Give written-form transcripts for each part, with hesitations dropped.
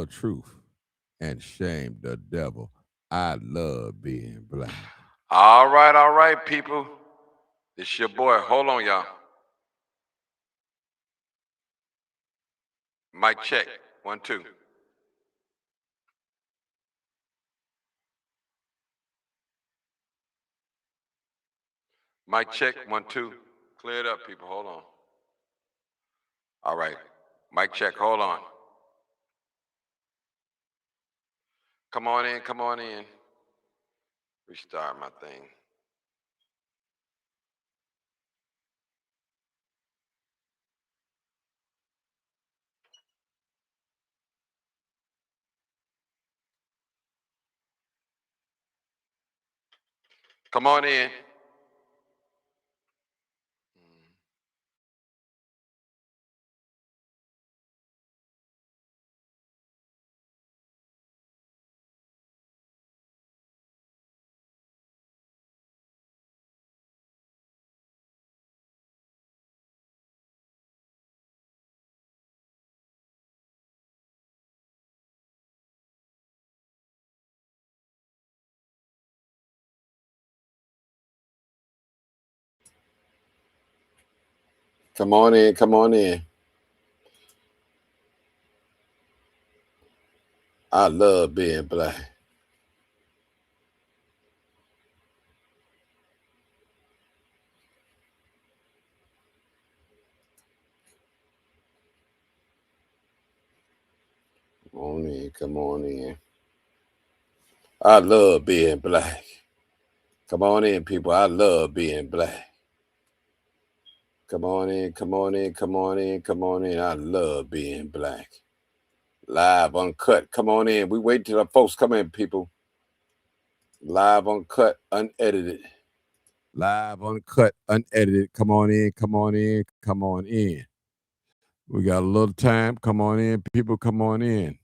the truth and shame the devil. I love being black. All right, people. It's your boy. Hold on, y'all. Mic check. 1, 2. Mic check. 1, 2. Clear it up, people. Hold on. All right. Mic check. Hold on. Come on in. Come on in. Restart my thing. Come on in. Come on in. Come on in. I love being black. Come on in. Come on in. I love being black. Come on in, people. I love being black. Come on in. Come on in. Come on in. Come on in. I love being black. Live, uncut. Come on in. We wait till the folks come in, people. Live, uncut, unedited. Live, uncut, unedited. Come on in. Come on in. Come on in. We got a little time. Come on in, people. Come on in.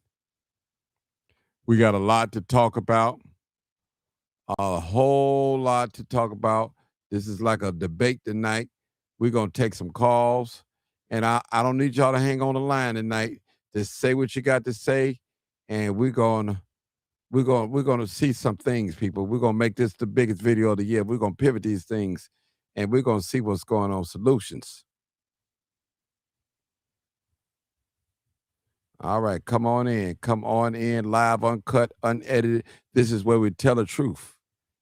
We got a lot to talk about. A whole lot to talk about. This is like a debate tonight. We're going to take some calls. And I don't need y'all to hang on the line tonight. Just say what you got to say. And we're going to see some things, people. We're going to make this the biggest video of the year. We're going to pivot these things. And we're going to see what's going on. Solutions. All right, come on in. Come on in, live, uncut, unedited. This is where we tell the truth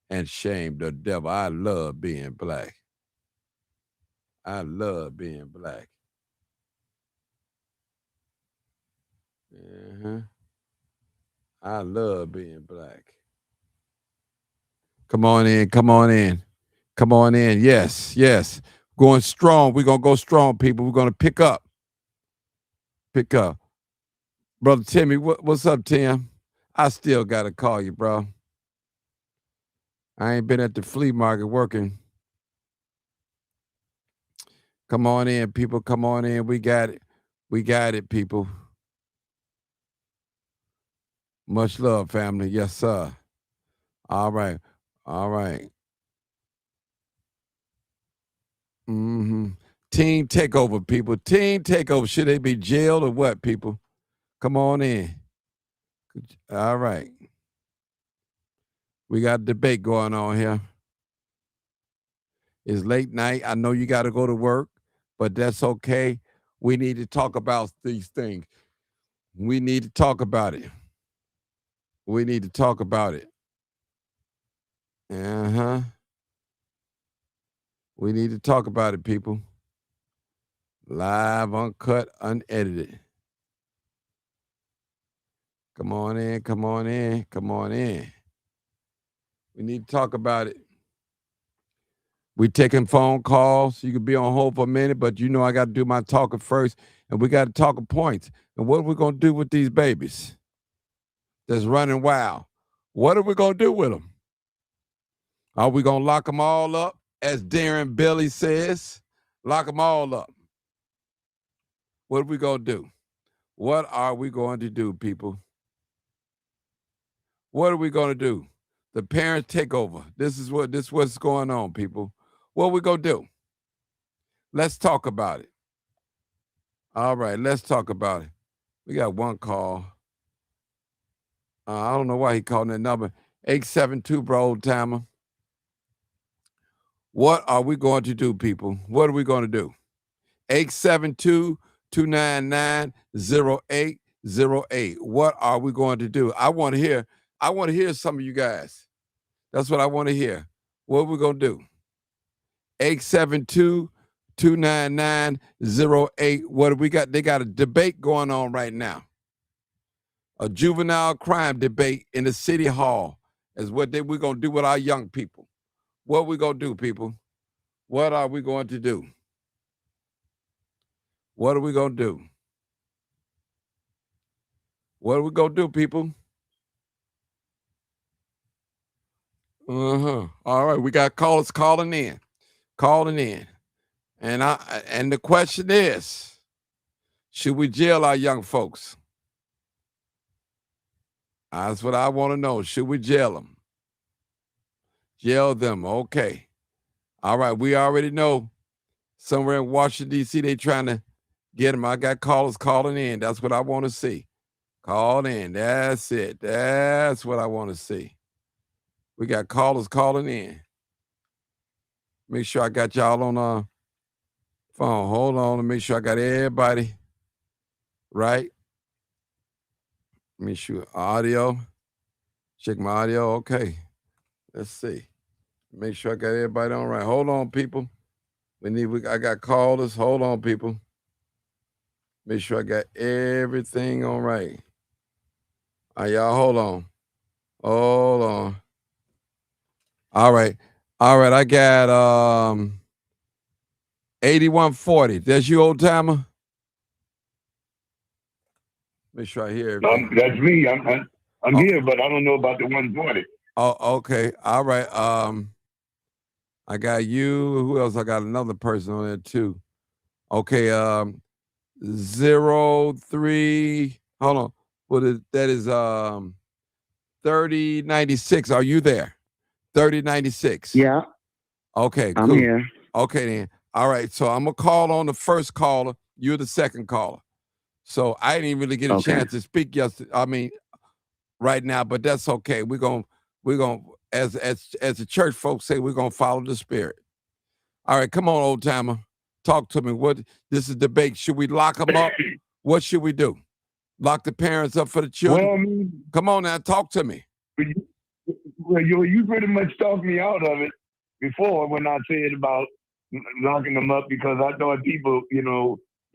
and shame the devil. I love being black. I love being black. I love being black. Come on in, come on in. Come on in. Yes, yes. Going strong. We're going to go strong, people. We're going to pick up. Pick up. Brother Timmy, what's up, Tim? I still got to call you, bro. I ain't been at the flea market working. Come on in, people. Come on in. We got it. We got it, people. Much love, family. Yes, sir. All right. All right. Team takeover, people. Team takeover. Should they be jailed or what, people? Come on in. All right. We got a debate going on here. It's late night. I know you got to go to work, but that's okay. We need to talk about these things. We need to talk about it. We need to talk about it. We need to talk about it, people. Live, uncut, unedited. Come on in, come on in, come on in. We need to talk about it. We taking phone calls. You can be on hold for a minute, but you know I got to do my talking first, and we got to talk points. And what are we going to do with these babies that's running wild? What are we going to do with them? Are we going to lock them all up, as Darren Billy says? Lock them all up. What are we going to do? What are we going to do, people? What are we going to do? The parents take over. This is what's going on, people. What are we going to do? Let's talk about it. All right, let's talk about it. We got one call. I don't know why he called that number. 872, bro, old timer. What are we going to do, people? What are we going to do? 872-299-0808. What are we going to do? I want to hear some of you guys. That's what I want to hear. What are we going to do? 872-299-08. What do we got? They got a debate going on right now. A juvenile crime debate in the city hall is what we're going to do with our young people. What are we going to do, people? What are we going to do? What are we going to do? What are we going to do, people? All right, we got callers calling in. And the question is, should we jail our young folks? That's what I want to know. Should we jail them? Jail them, okay. All right, we already know somewhere in Washington, D.C., they trying to get them. I got callers calling in. That's what I want to see. Call in. That's it. That's what I want to see. We got callers calling in. Make sure I got y'all on phone. Hold on to make sure I got everybody right. Make sure audio. Check my audio. Okay. Let's see. Make sure I got everybody on right. Hold on, people. I got callers. Hold on, people. Make sure I got everything on right. All right, y'all, hold on. Hold on. All right. I got 8140. That's you, old timer? Make sure I hear everything. That's me. I'm here, but I don't know about the 140. Oh, okay. All right. I got you. Who else? I got another person on there too. Okay. 03. Hold on. That is 3096. Are you there? 3096. Yeah. Okay, I'm cool. here. Okay then. All right. So I'm gonna call on the first caller. You're the second caller. So I didn't even really get a chance to speak yesterday. I mean, right now, but that's okay. We're gonna as the church folks say, we're gonna follow the spirit. All right, come on, old timer. Talk to me. This is debate. Should we lock them up? What should we do? Lock the parents up for the children? Well, I mean, come on now, talk to me. Well, you pretty much talked me out of it before when I said about locking them up, because I thought people,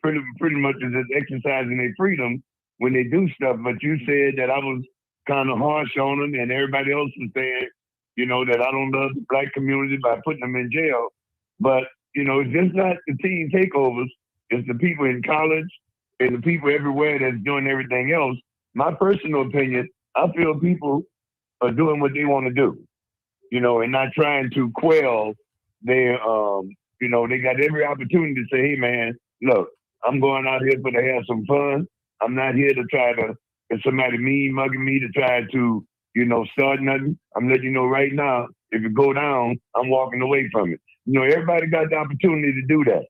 pretty much is just exercising their freedom when they do stuff. But you said that I was kind of harsh on them, and everybody else was saying, that I don't love the black community by putting them in jail. But, it's just not the teen takeovers. It's the people in college and the people everywhere that's doing everything else. My personal opinion, I feel people are doing what they want to do, and not trying to quell their, they got every opportunity to say, hey, man, look, I'm going out here to have some fun. I'm not here to try to, if somebody mugging me to try to, start nothing. I'm letting you know right now, if it go down, I'm walking away from it. Everybody got the opportunity to do that.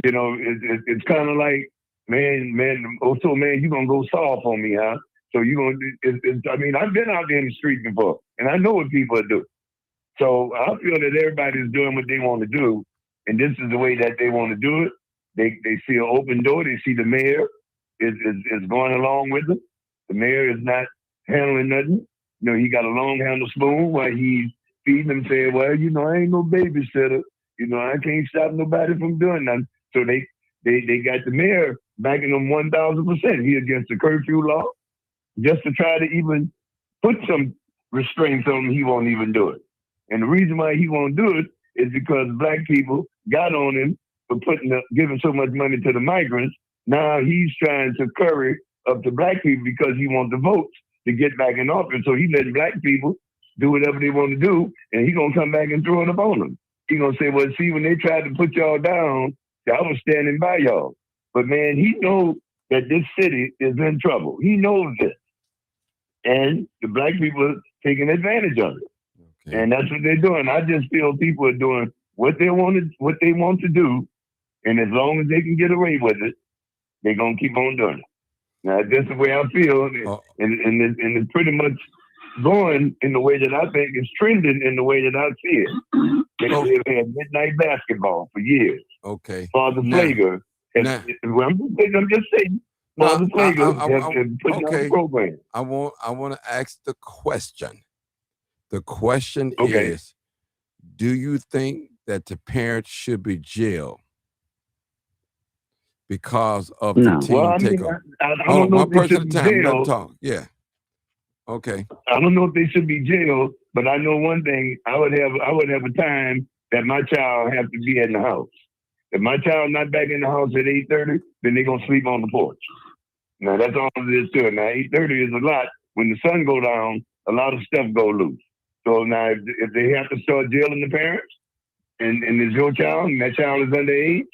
It's kind of like, man, you're going to go soft on me, huh? So you're going to, I've been out there in the street before, and I know what people do. So I feel that everybody's doing what they want to do, and this is the way that they want to do it. They see an open door. They see the mayor is going along with them. The mayor is not handling nothing. He got a long handle spoon while he's feeding them, saying, well, I ain't no babysitter. I can't stop nobody from doing nothing. So they got the mayor backing them 1,000%. He against the curfew law. Just to try to even put some restraints on him, he won't even do it. And the reason why he won't do it is because black people got on him for giving so much money to the migrants. Now he's trying to curry up to black people because he wants the votes to get back in office. So he let black people do whatever they want to do, and he's going to come back and throw it up on them. He's going to say, well, see, when they tried to put y'all down, I was standing by y'all. But, man, he knows that this city is in trouble. He knows this. And the black people are taking advantage of it. Okay. And that's what they're doing. I just feel people are doing what they want to do. And as long as they can get away with it, they're going to keep on doing it. Now that's the way I feel, Oh, and it's pretty much going in the way that I think it's trending in the way that I see it. oh, They've had midnight basketball for years. okay. Father Now, Flager has, now, well, I'm just saying, no, Father Flager have put out a okay. program. I want to ask the question. The question Okay. is, do you think that the parents should be jailed because of the No. Well, teen I mean, takeover? I Hold don't on, know one if they person should at a be time. Let them jailed. talk. Yeah. Okay. I don't know if they should be jailed, but I know one thing: I would have a time that my child have to be in the house. If my child not back in the house at 8:30, then they're gonna sleep on the porch. Now that's all it is to it. Now 8:30 is a lot. When the sun go down, a lot of stuff go loose. So now if they have to start jailing the parents, and it's your child, and that child is underage,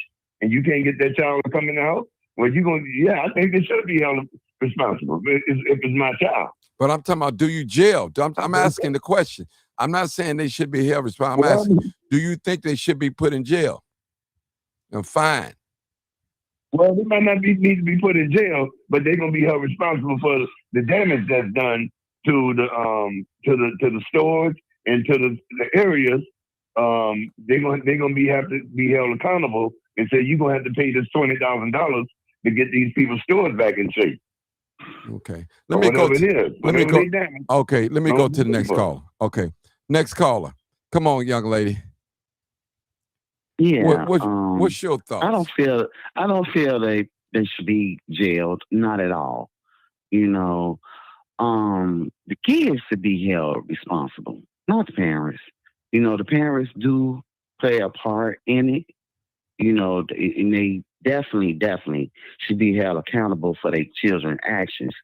and you can't get that child to come in the house, well, you're gonna, yeah, I think they should be held responsible if it's my child. But I'm talking about, do you jail? I'm asking the question. I'm not saying they should be held responsible. I'm Well, asking, do you think they should be put in jail and fined? well, they might not need to be put in jail, but they're gonna be held responsible for the damage that's done to the stores and to the areas. They're gonna have to be held accountable and say you're gonna have to pay this $20,000 to get these people's stores back in shape. Okay. Or whatever it is. Let me Whatever go. they damage. Okay. Let me go Don't to the pay next for it. caller. Okay. Next caller. Come on, young lady. Yeah. What's your I don't thoughts? feel they should be jailed. Not at all. You know, the kids should be held responsible, not the parents. You know, the parents do play a part in it. You know, and they definitely should be held accountable for their children's actions.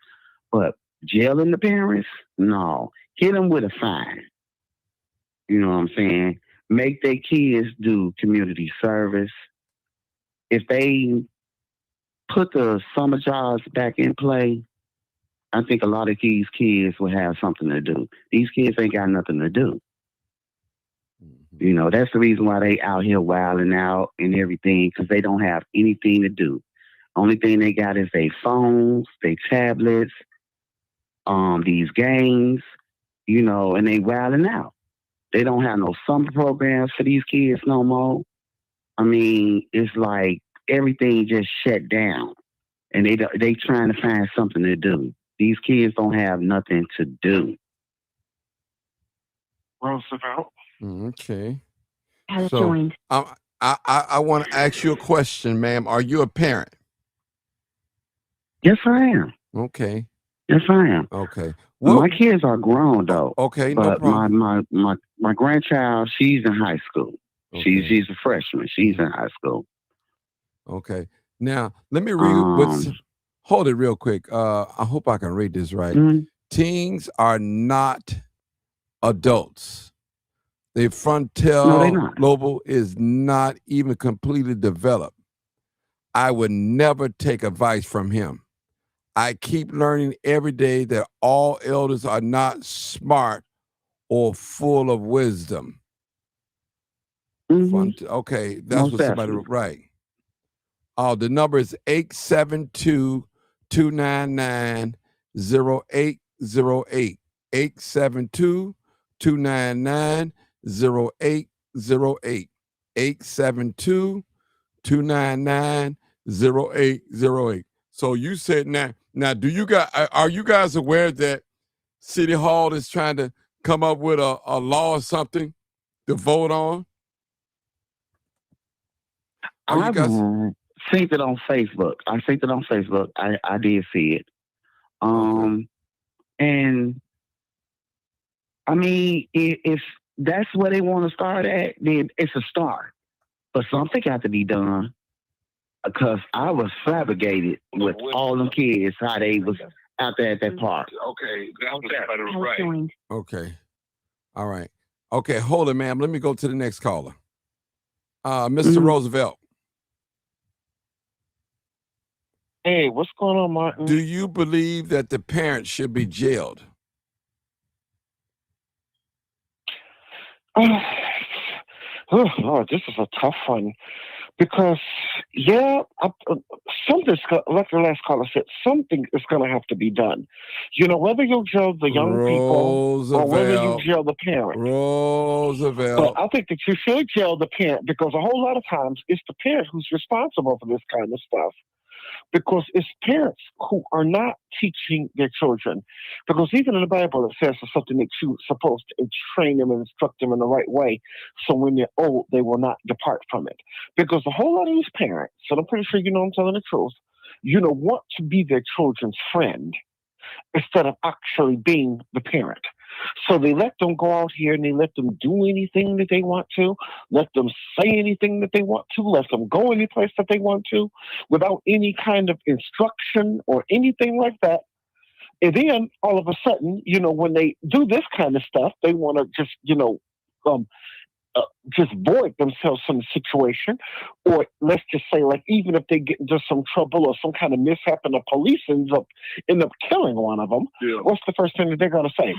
But jailing the parents, no. Hit them with a fine. You know what I'm saying? Make their kids do community service. If they put the summer jobs back in play, I think a lot of these kids will have something to do. These kids ain't got nothing to do. You know, that's the reason why they out here wilding out and everything, because they don't have anything to do. Only thing they got is their phones, their tablets, these games, you know, and they wilding out. They don't have no summer programs for these kids no more. I mean, it's like everything just shut down, and they trying to find something to do. These kids don't have nothing to do. Roosevelt. Okay. Has So joined. I want to ask you a question, ma'am. Are you a parent? Yes, I am. Okay. Yes, I am. Okay. My kids are grown though. Okay, no But problem. my grandchild, she's in high school. Okay. She's a freshman. She's in high school. Okay. Now let me read what's. Hold it real quick. I hope I can read this right. Mhm. Teens are not adults. The No, they frontal not. lobe is not even completely developed. I would never take advice from him. I keep learning every day that all elders are not smart or full of wisdom. Hmm. Okay, that's Most what somebody definitely. right. Oh, the number is 872-299-0808. 872-299-0808. 872-299-0808. So you said now do you guys are you guys aware that City Hall is trying to come up with a law or something to vote on? Are you I've guys seen it on Facebook. I seen it on Facebook. I did see it. okay? And I mean, if that's where they want to start at, then it's a start. But something got to be done because I was flabbergated with all them kids how they was out there at that park. Okay, Has right. joined. Okay. All right. Okay, hold it, ma'am. Let me go to the next caller. Mr. Mhm. Roosevelt, Hey, what's going on, Martin? do you believe that the parents should be jailed? Oh, Lord, this is a tough one Because, something's like the last caller said, something is going to have to be done. Whether you jail the young people or whether you jail the parents. But I think that you should jail the parent because a whole lot of times it's the parent who's responsible for this kind of stuff. Because it's parents who are not teaching their children. Because even in the Bible, it says it's something that you're supposed to train them and instruct them in the right way. So when they're old, they will not depart from it. Because a whole lot of these parents, and I'm pretty sure I'm telling the truth, want to be their children's friend instead of actually being the parent. So they let them go out here and they let them do anything that they want to, let them say anything that they want to, let them go any place that they want to without any kind of instruction or anything like that. And then all of a sudden, when they do this kind of stuff, they want to just void themselves from the situation, or let's just say, like, even if they get into some trouble or some kind of mishap and the police end up killing one of them, what's the first thing that they're going to say?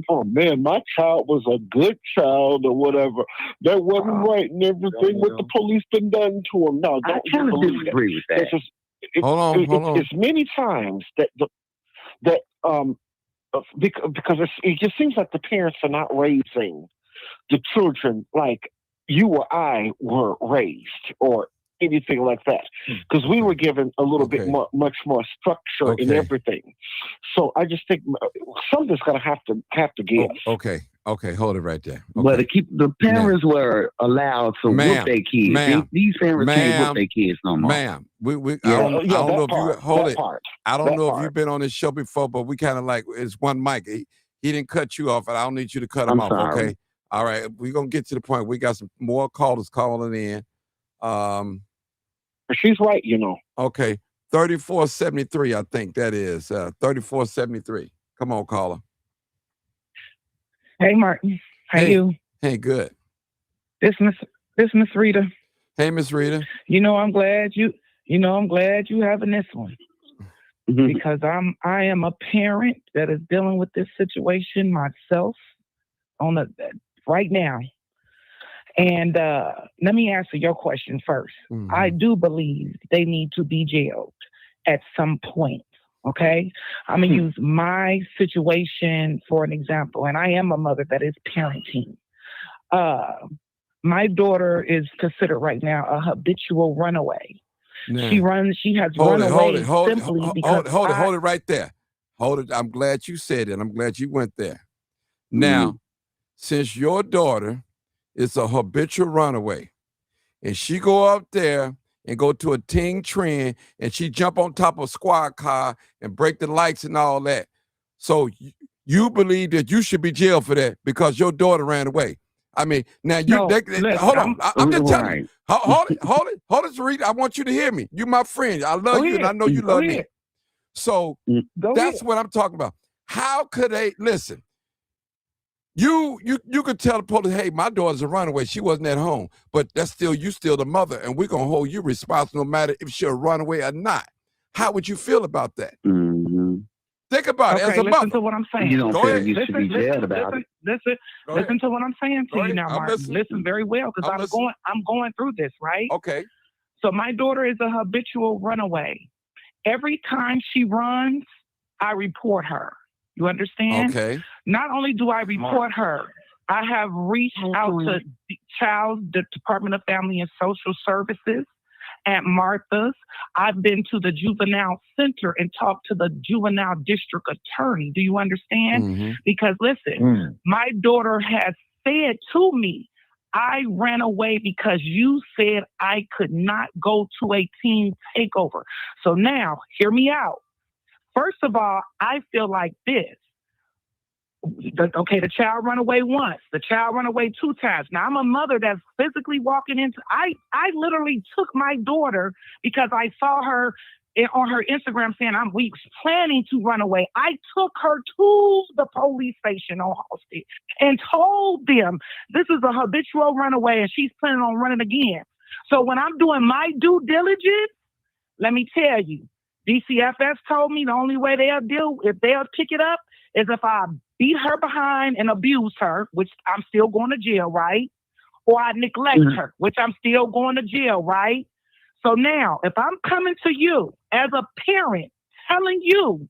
Oh man, my child was a good child or whatever. That wasn't right and everything what the police been done to him. No, I kind of disagree with that. Hold on. It's many times because it just seems like the parents are not raising the children like you or I were raised or anything like that. Because we were given a little bit much more structure in everything. So I just think something's going to have to give. Okay, hold it right there. But the parents were allowed to whoop their kids. These parents can't whoop their kids no more. Ma'am, I don't know if you hold it. I don't know if you've been on this show before, but we kind of like it's one mic. He didn't cut you off, and I don't need you to cut him off. Sorry. Okay. All right, we're going to get to the point. We got some more callers calling in. She's right, Okay, 3473, I think that is. 3473. Come on, caller. Hey, Martin. How you? Hey, good. This Miss Rita. Hey, Miss Rita. I'm glad you having this one. Because I am a parent that is dealing with this situation myself right now. And let me answer your question first. I do believe they need to be jailed at some point. Okay? I'm going to use my situation for an example. And I am a mother that is parenting. My daughter is considered right now a habitual runaway. Now, she has run away simply because hold it right there. Hold it. I'm glad you said it. I'm glad you went there. Now, since your daughter is a habitual runaway, and she go up there and go to a teen trend, and she jump on top of a squad car and break the lights and all that, so you believe that you should be jailed for that because your daughter ran away. I mean, now hold on. I'm just telling you. Hold it, Sarita. I want you to hear me. You're my friend. I love you, and I know you love me. So that's what I'm talking about. How could they listen? You could tell the police, hey, my daughter's a runaway. She wasn't at home. But that's still, you still the mother, and we're going to hold you responsible no matter if she's a runaway or not. How would you feel about that? Think about it as a mother. Listen to what I'm saying. You don't feel you should be jailed about it. Listen to what I'm saying to you now, Martin. Listen very well, because I'm going through this, right? Okay. So my daughter is a habitual runaway. Every time she runs, I report her. You understand? Okay. Not only do I report her, I have reached out to the Department of Family and Social Services at Martha's. I've been to the juvenile center and talked to the juvenile district attorney. Do you understand? Because listen, my daughter has said to me, I ran away because you said I could not go to a teen takeover. So now, hear me out. First of all, I feel like this. Okay, the child run away once. The child run away 2 times. Now, I'm a mother that's physically walking into... I literally took my daughter because I saw her on her Instagram saying we was planning to run away. I took her to the police station on Halstead and told them this is a habitual runaway and she's planning on running again. So when I'm doing my due diligence, let me tell you, DCFS told me the only way they'll pick it up is if I beat her behind and abuse her, which I'm still going to jail, right? or I neglect her, which I'm still going to jail, right? So now, if I'm coming to you as a parent, telling you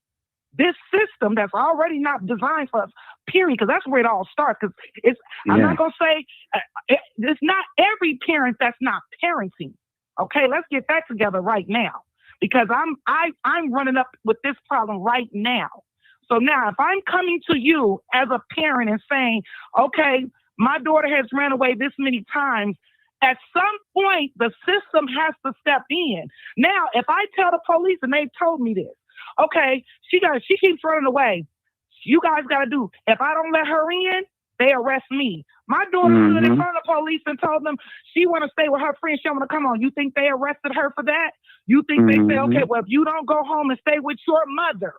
this system that's already not designed for us, period, because that's where it all starts. Because I'm not gonna say it's not every parent that's not parenting. Okay, let's get that together right now, because I'm running up with this problem right now. So now, if I'm coming to you as a parent and saying, okay, my daughter has ran away this many times, at some point the system has to step in. Now, if I tell the police and they've told me this, okay, she keeps running away. You guys got to do. If I don't let her in, they arrest me. My daughter stood in front of the police and told them she want to stay with her friend. She want to come on. You think they arrested her for that? You think they say, okay, well, if you don't go home and stay with your mother,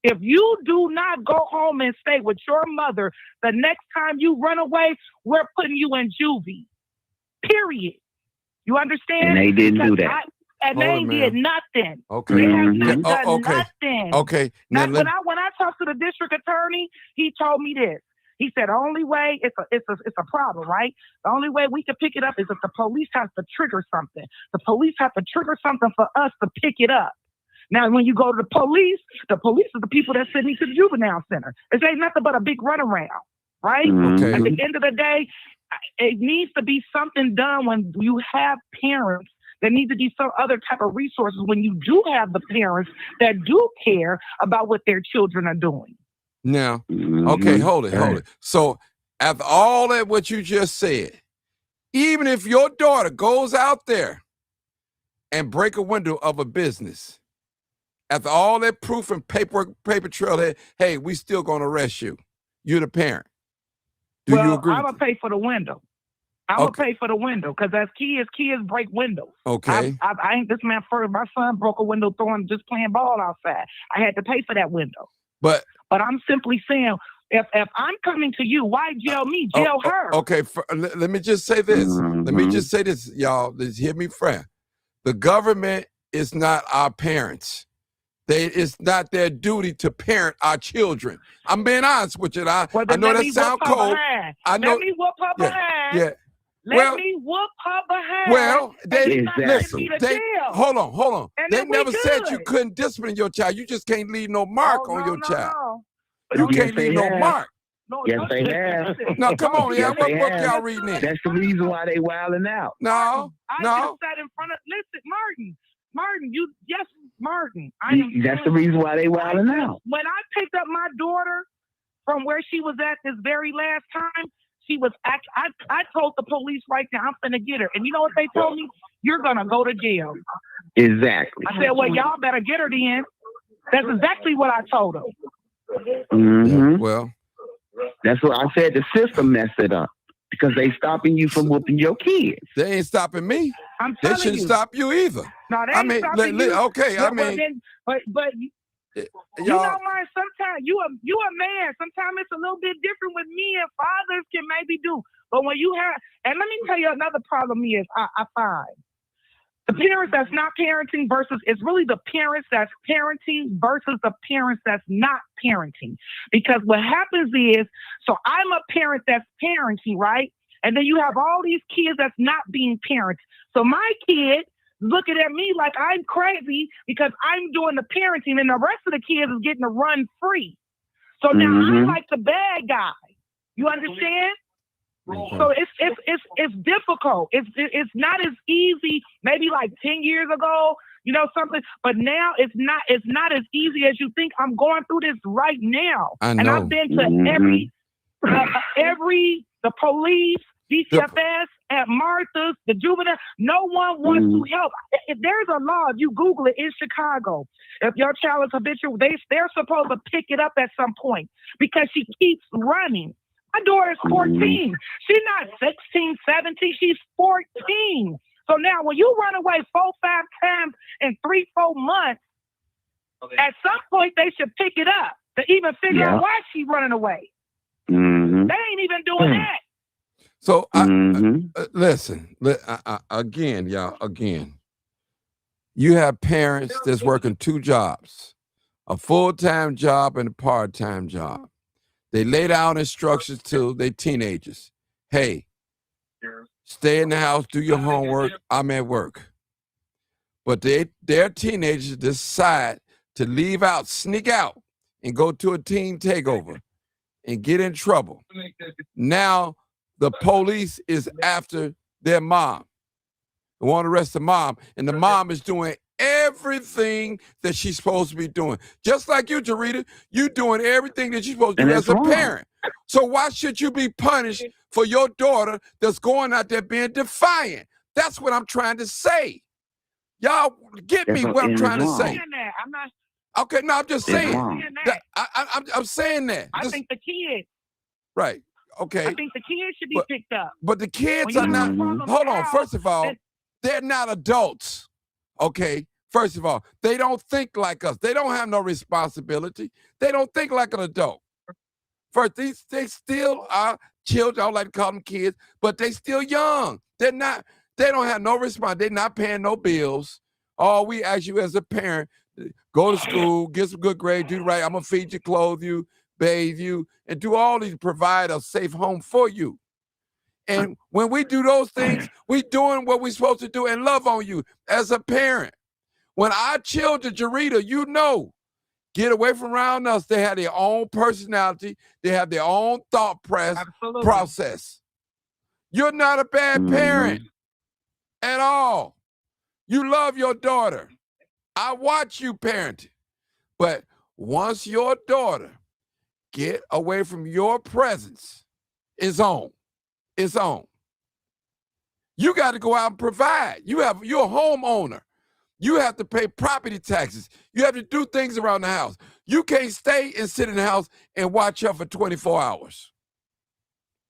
if you do not go home and stay with your mother, the next time you run away, we're putting you in juvie. Period. You understand? And they didn't do that. They did nothing. Okay. They have not done nothing. Okay. Now, when I talked to the district attorney, he told me this. He said, the only way it's a problem, right? The only way we can pick it up is if the police have to trigger something. The police have to trigger something for us to pick it up. Now, when you go to the police are the people that send me to the juvenile center. It ain't nothing but a big runaround, right? Okay. At the end of the day, it needs to be something done when you have parents. There needs to be some other type of resources when you do have the parents that do care about what their children are doing. Now, okay, hold it. So after all that what you just said, even if your daughter goes out there and break a window of a business, after all that proof and paper trail that, hey, we still gonna arrest you. You're the parent. Do you agree? I'm gonna pay for the window. I'm gonna pay for the window because as kids break windows. Okay. I ain't this man first. My son broke a window just playing ball outside. I had to pay for that window. But I'm simply saying, if I'm coming to you, why jail me? Jail her. Okay. Let me just say this. Let me just say this, y'all. Just hear me, friend. The government is not our parents. It's not their duty to parent our children. I'm being honest with you. I know that sounds cold. Let me whoop her behind. Yeah. Let me whoop her behind. Well, listen. Hold on. And they never said you couldn't discipline your child. You just can't leave no mark on your child. No. You can't leave no mark. No, yes, they have. No, come on, yes, what book y'all reading in? That's the reason why they wilding out. No. I just sat in front of. Listen, Martin. Martin. That's the reason why they wilding out. When I picked up my daughter from where she was at this very last time, she was. I told the police right now, I'm finna get her, and you know what they told me? You're gonna go to jail. Exactly. I said, well, y'all better get her then. That's exactly what I told them. Yeah, well, that's what I said. The system messed it up because they stopping you from whooping your kids. They ain't stopping me. They shouldn't stop you either. No, they ain't stopping you. Okay, but you know, man, sometimes you a man. Sometimes it's a little bit different with me and fathers can maybe do. But when you have, and let me tell you another problem is I find the parents that's not parenting versus it's really the parents that's parenting versus the parents that's not parenting. Because what happens is, so I'm a parent that's parenting, right? And then you have all these kids that's not being parents. So my kid looking at me like I'm crazy because I'm doing the parenting and the rest of the kids is getting to run free. So now I'm like the bad guy. You understand? So it's difficult. It's not as easy. Maybe like 10 years ago, you know something. But now it's not as easy as you think. I'm going through this right now, and I've been to every the police, DCFS, at Martha's, the juvenile. No one wants to help. If there's a law, if you Google it, in Chicago, if your child is habitual, they're supposed to pick it up at some point because she keeps running. My daughter's 14. She's not 16, 17. She's 14. So now when you run away 4-5 times in 3-4 months, at some point they should pick it up to even figure out why she's running away. They ain't even doing that. So listen, again, y'all, you have parents that's working 2 jobs, a full-time job and a part-time job. They laid out instructions to their teenagers. Hey, Stay in the house, do your homework. I'm at work. But their teenagers decide to leave out, sneak out, and go to a teen takeover and get in trouble. Now the police is after their mom. They want to arrest the mom, and the mom is doing everything that she's supposed to be doing. Just like you, Jarita, you doing everything that you're supposed to do as a parent. So why should you be punished for your daughter that's going out there being defiant? That's what I'm trying to say. Y'all get me what I'm trying to say. I'm not. Okay, no, I'm just saying. I'm saying that. I think the kids. Right. Okay. I think the kids should be picked up. But the kids are not. Hold on. First of all, they're not adults. Okay. First of all, they don't think like us. They don't have no responsibility. They don't think like an adult. First, they still are children. I don't like to call them kids, but they still young. They're not. They don't have no response. They're not paying no bills. All we ask you as a parent, go to school, get some good grades, do right. I'm gonna feed you, clothe you, bathe you, and do all these, provide a safe home for you. And when we do those things, we doing what we're supposed to do and love on you as a parent. When our children, Jarita, you know, get away from around us, they have their own personality, they have their own thought process. You're not a bad parent at all. You love your daughter. I watch you parent. But once your daughter get away from your presence, it's on. It's on. You got to go out and provide. You're a homeowner. You have to pay property taxes. You have to do things around the house. You can't stay and sit in the house and watch her for 24 hours.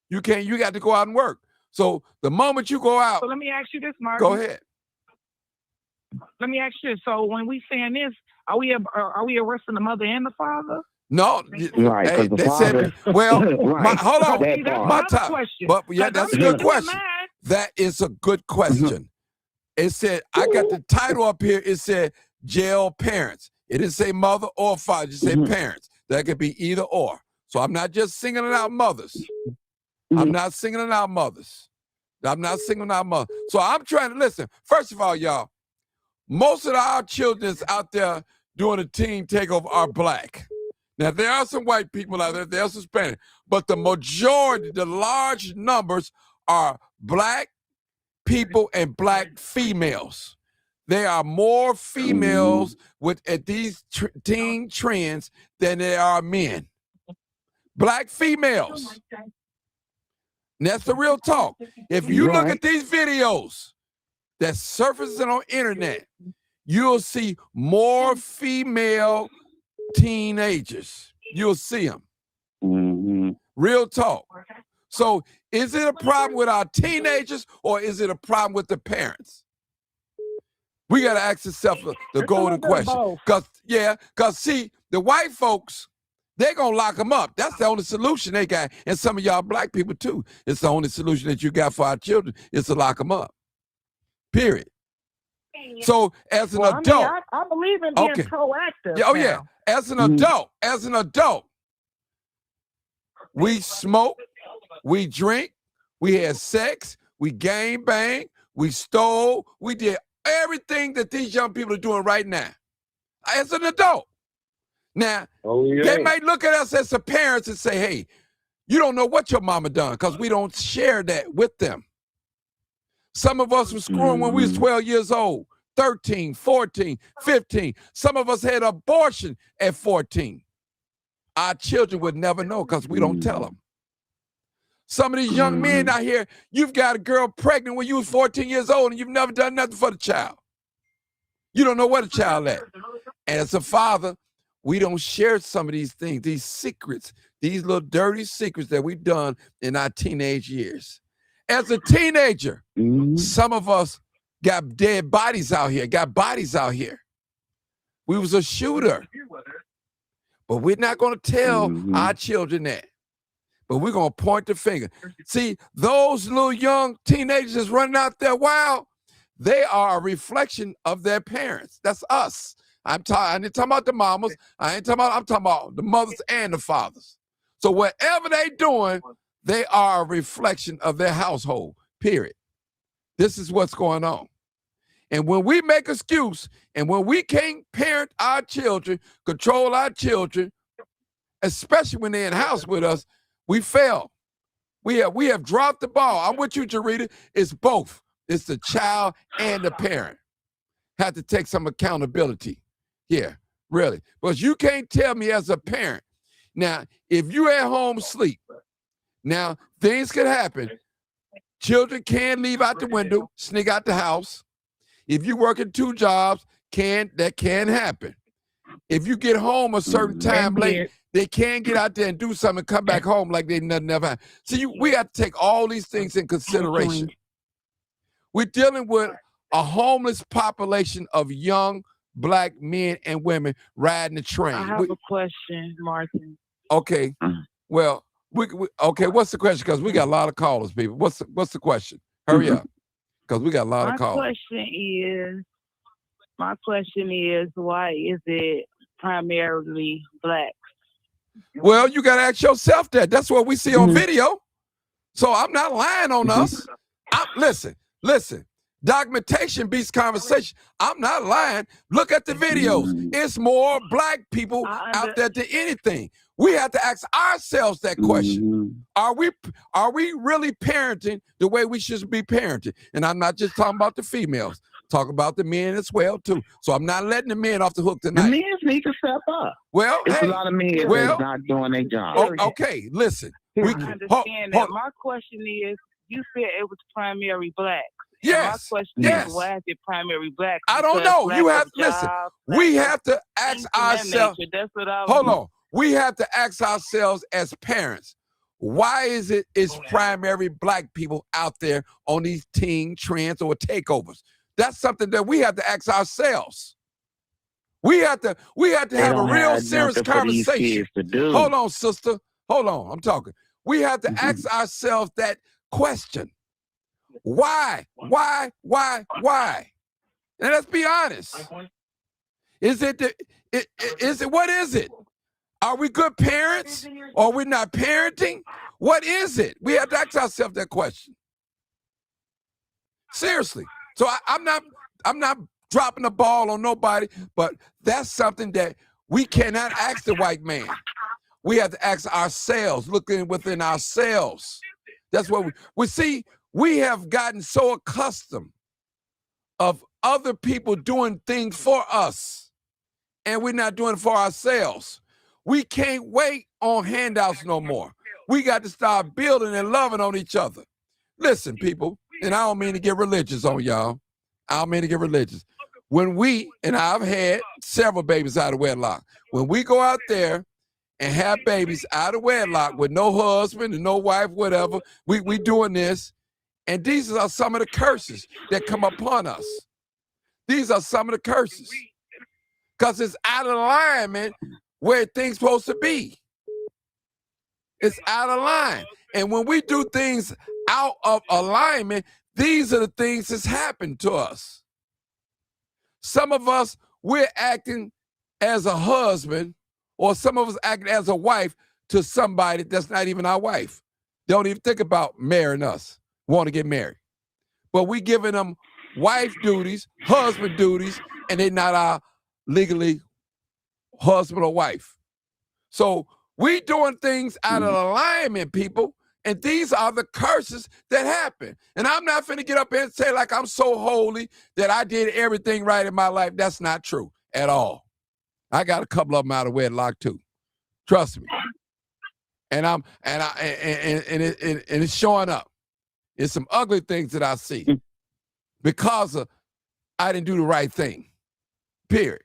You can't. You got to go out and work. So the moment you go out. So let me ask you this, Martin. Go ahead. Let me ask you. So when we saying this, are we arresting the mother and the father? No, right? Hey, they said, well, right. Hold on. My top, but yeah, that's a good question. That is a good question. It said, I got the title up here. It said jail parents. It didn't say mother or father. It just said parents. That could be either or. So I'm not just singling out mothers. I'm not singling out mothers. I'm not singling out mothers. So I'm trying to listen. First of all, y'all, most of our children out there doing a teen takeover are black. Now, there are some white people out there, there are some Hispanic, but the majority, the large numbers are black people and black females. There are more females at these teen trends than there are men. Black females. And that's the real talk. If you look at these videos that's surfacing on internet, you'll see more female teenagers. You'll see them. Real talk. So is it a problem with our teenagers or is it a problem with the parents? We got to ask ourselves the golden question. Because see, the white folks, they're going to lock them up. That's the only solution they got. And some of y'all black people too. It's the only solution that you got for our children is to lock them up. Period. So as an adult. I believe in being proactive. Yeah. As an adult, we smoke, we drink, we had sex, we gang bang, we stole, we did everything that these young people are doing right now. As an adult. Now, they might look at us as the parents and say, hey, you don't know what your mama done because we don't share that with them. Some of us were screwing when we was 12 years old, 13, 14, 15. Some of us had abortion at 14. Our children would never know because we don't tell them. Some of these young men out here, you've got a girl pregnant when you was 14 years old and you've never done nothing for the child. You don't know where the child at. As a father, we don't share some of these things, these secrets, these little dirty secrets that we've done in our teenage years. As a teenager, some of us got dead bodies out here, got bodies out here. We was a shooter. But we're not going to tell our children that. But we're going to point the finger. See, those little young teenagers that's running out there wild, they are a reflection of their parents. That's us. I ain't talking about the mamas. I'm talking about the mothers and the fathers. So whatever they doing, they are a reflection of their household, period. This is what's going on. And when we make excuse, and when we can't parent our children, control our children, especially when they're in house with us, we fail. We have dropped the ball. I'm with you, Jarita. It's both. It's the child and the parent. Have to take some accountability. Yeah, really. Because you can't tell me as a parent. Now, if you at home sleep, now things could happen. Children can leave out the window, sneak out the house. If you working 2 jobs, that can happen. If you get home a certain time late, they can get out there and do something and come back home like they nothing ever happened. So we have to take all these things in consideration. We're dealing with a homeless population of young Black men and women riding the train. I have a question, Martin. Okay. Well, okay. What's the question? Because we got a lot of callers, people. What's the question? Hurry up, because we got a lot of callers. My question is, why is it primarily Black? Well, you got to ask yourself that. That's what we see on video. So I'm not lying on us. Listen. Documentation beats conversation. I'm not lying. Look at the videos. It's more Black people out there than anything. We have to ask ourselves that question. Are we really parenting the way we should be parenting? And I'm not just talking about the females. Talk about the men as well, too. So I'm not letting the men off the hook tonight. The men need to step up. Well, it's a lot of men that's not doing their job. Okay, listen. I understand that. My question is, you said it was primary Black. Yes. My question is, why is it primary Black? I don't know. You have to listen. We have to ask ourselves. That's what I hold on. We have to ask ourselves as parents, why is it's primary Black people out there on these teen trends or takeovers? That's something that we have to ask ourselves. We have to have a real serious conversation. Hold on, sister. Hold on. I'm talking. We have to ask ourselves that question. Why? And let's be honest. What is it? Are we good parents or are we not parenting? What is it? We have to ask ourselves that question. Seriously. So I'm not dropping the ball on nobody, but that's something that we cannot ask the white man. We have to ask ourselves, looking within ourselves. That's what we see. We have gotten so accustomed of other people doing things for us, and we're not doing it for ourselves. We can't wait on handouts no more. We got to start building and loving on each other. Listen, people, and I don't mean to get religious on y'all. I don't mean to get religious. When and I've had several babies out of wedlock. When we go out there and have babies out of wedlock with no husband and no wife, whatever, we doing this. And these are some of the curses that come upon us. These are some of the curses. Because it's out of alignment where things supposed to be. It's out of line. And when we do things out of alignment, these are the things that's happened to us. Some of us, we're acting as a husband, or some of us acting as a wife to somebody that's not even our wife. They don't even think about marrying us, want to get married. But we giving them wife duties, husband duties, and they're not our legally husband or wife. So we doing things out of alignment, people, and these are the curses that happen. And I'm not finna get up here and say like I'm so holy that I did everything right in my life. That's not true at all. I got a couple of them out of wedlock too. Trust me. And it's showing up. It's some ugly things that I see because I didn't do the right thing. Period.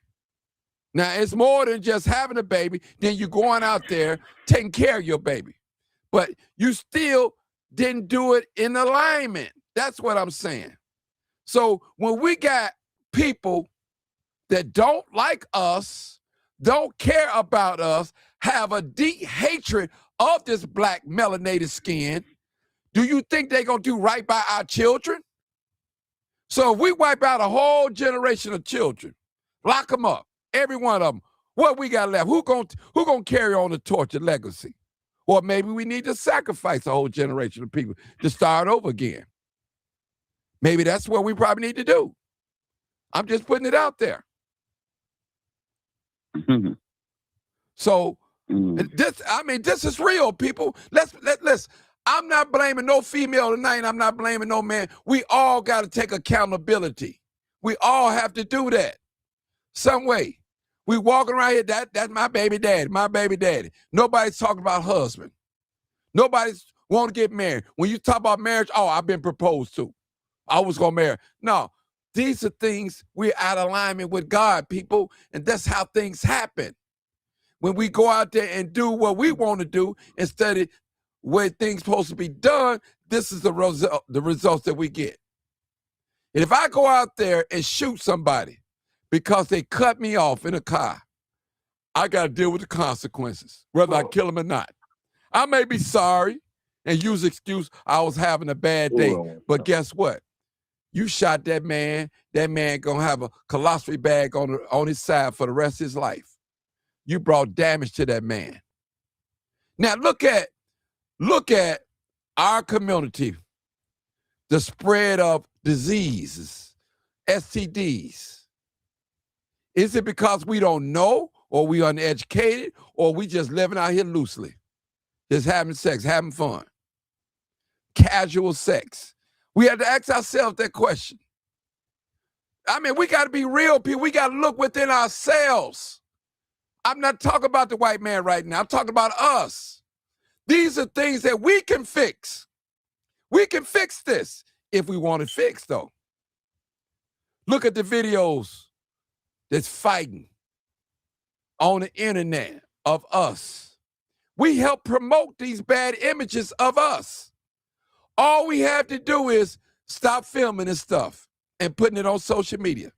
Now, it's more than just having a baby, then you going out there taking care of your baby. But you still didn't do it in alignment. That's what I'm saying. So when we got people that don't like us, don't care about us, have a deep hatred of this black melanated skin, do you think they're going to do right by our children? So if we wipe out a whole generation of children, lock them up, every one of them, what we got left? Who gonna carry on the torch of legacy? Or maybe we need to sacrifice a whole generation of people to start over again. Maybe that's what we probably need to do. I'm just putting it out there. So this is real, people. Let's. I'm not blaming no female tonight. I'm not blaming no man. We all got to take accountability. We all have to do that some way. We walking around here, that's my baby daddy, my baby daddy. Nobody's talking about husband. Nobody's want to get married. When you talk about marriage, oh, I've been proposed to. I was going to marry. No, these are things we're out of alignment with God, people, and that's how things happen. When we go out there and do what we want to do instead of where things supposed to be done, this is the results that we get. And if I go out there and shoot somebody because they cut me off in a car, I got to deal with the consequences, whether I kill them or not. I may be sorry and use the excuse I was having a bad day, but guess what? You shot that man gonna have a colostomy bag on his side for the rest of his life. You brought damage to that man. Now look at our community, the spread of diseases, STDs. Is it because we don't know, or we uneducated, or we just living out here loosely? Just having sex, having fun. Casual sex. We have to ask ourselves that question. I mean, we got to be real, people. We got to look within ourselves. I'm not talking about the white man right now. I'm talking about us. These are things that we can fix. We can fix this if we want it fixed, though. Look at the videos that's fighting on the internet of us. We help promote these bad images of us. All we have to do is stop filming this stuff and putting it on social media.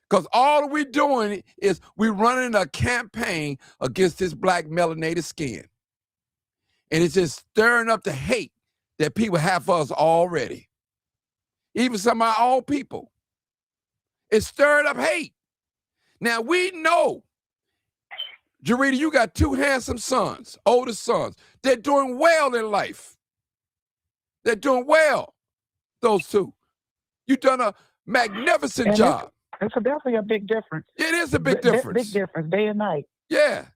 Because all we're doing is we're running a campaign against this black melanated skin. And it's just stirring up the hate that people have for us already. Even some of our own people. It's stirring up hate. Now we know, Jarita, you got two handsome sons, older sons. They're doing well in life. They're doing well, those two. You've done a magnificent job. It's definitely a big difference. It is a big difference. Big difference, day and night. Yeah.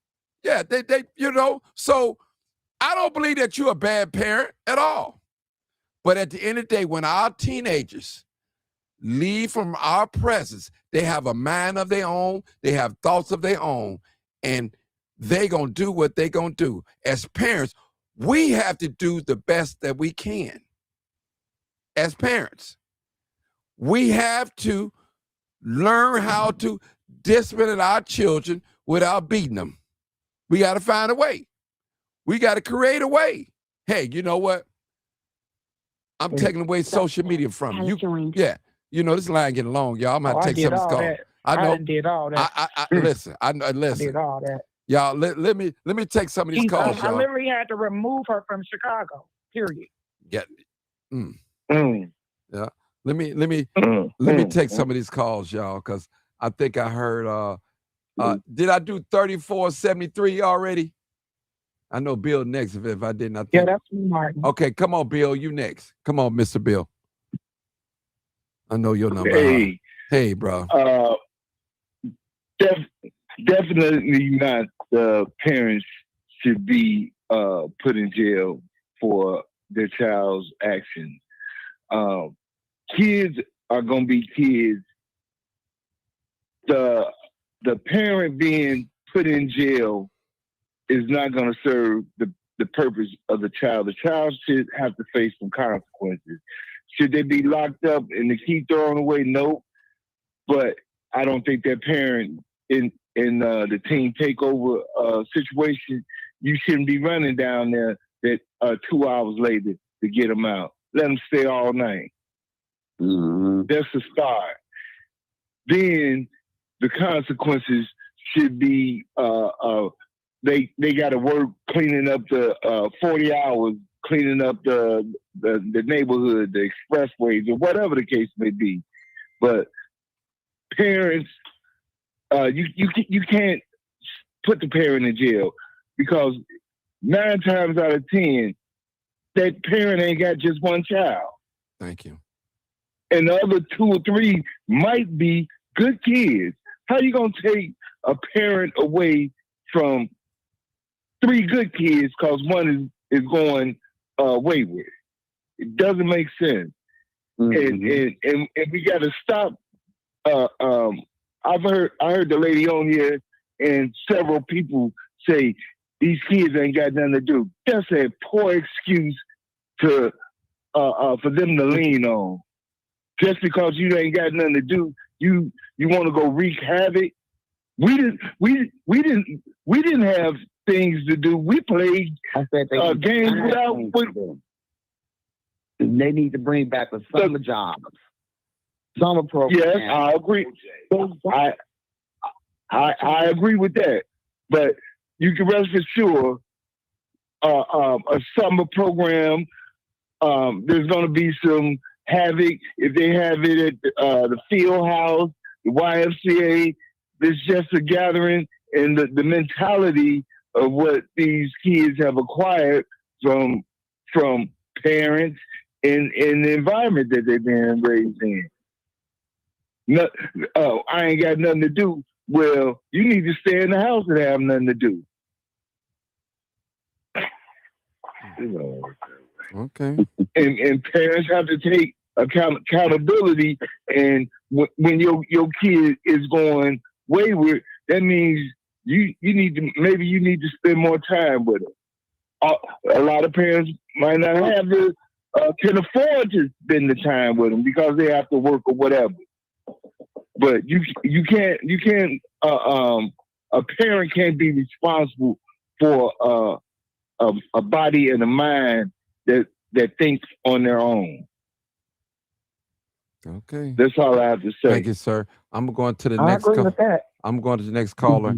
Yeah, they so I don't believe that you're a bad parent at all. But at the end of the day, when our teenagers leave from our presence, they have a mind of their own, they have thoughts of their own, and they're going to do what they're going to do. As parents, we have to do the best that we can. As parents, we have to learn how to discipline our children without beating them. We got to find a way. We got to create a way. Hey, you know what? I'm taking away social media from you. Yeah. You know, this line getting long, y'all. I'm going to take some of this call. I know. I did all that. Listen. I did all that. Y'all, let me take some of these calls, y'all. I literally had to remove her from Chicago, period. Yeah. Yeah. Let me take some of these calls, y'all, because I think I heard, did I do 3473 already? I know Bill next. If I didn't, I think. Yeah, that's me, Martin. Okay, come on, Bill. You next. Come on, Mr. Bill. I know your number. Hey, bro. Definitely not. Parents should be put in jail for their child's actions. Kids are gonna be kids. The parent being put in jail is not going to serve the purpose of the child. The child should have to face some consequences. Should they be locked up and the key thrown away? No. But I don't think that parent in the teen takeover situation, you shouldn't be running down there that 2 hours later to get them out. Let them stay all night. Mm-hmm. That's the start. Then the consequences should be they got to work cleaning up the 40 hours, cleaning up the neighborhood, the expressways, or whatever the case may be. But parents, you can't put the parent in jail because 9 times out of 10, that parent ain't got just one child. Thank you. and the other 2 or 3 might be good kids. How you gonna take a parent away from 3 good kids because one is going wayward? It doesn't make sense. And we got to stop. I heard the lady on here and several people say these kids ain't got nothing to do. That's a poor excuse to for them to lean on. Just because you ain't got nothing to do, you want to go wreak havoc. We didn't have things to do. We played games without. They need to bring back the summer jobs, summer program. Yes, I agree. I agree with that. But you can rest assured, a summer program. There's going to be some havoc if they have it at the field house, the YMCA. It's just a gathering, and the mentality of what these kids have acquired from parents in the environment that they've been raised in. I ain't got nothing to do. Well, you need to stay in the house and have nothing to do. Okay. And parents have to take accountability. And when your kid is going wayward, that means you need to spend more time with them. A lot of parents might not have can afford to spend the time with them because they have to work or whatever. But you can't a parent can't be responsible for a body and a mind that thinks on their own. Okay. That's all I have to say. Thank you, sir. I'm going to the next caller. I'm going to the next caller.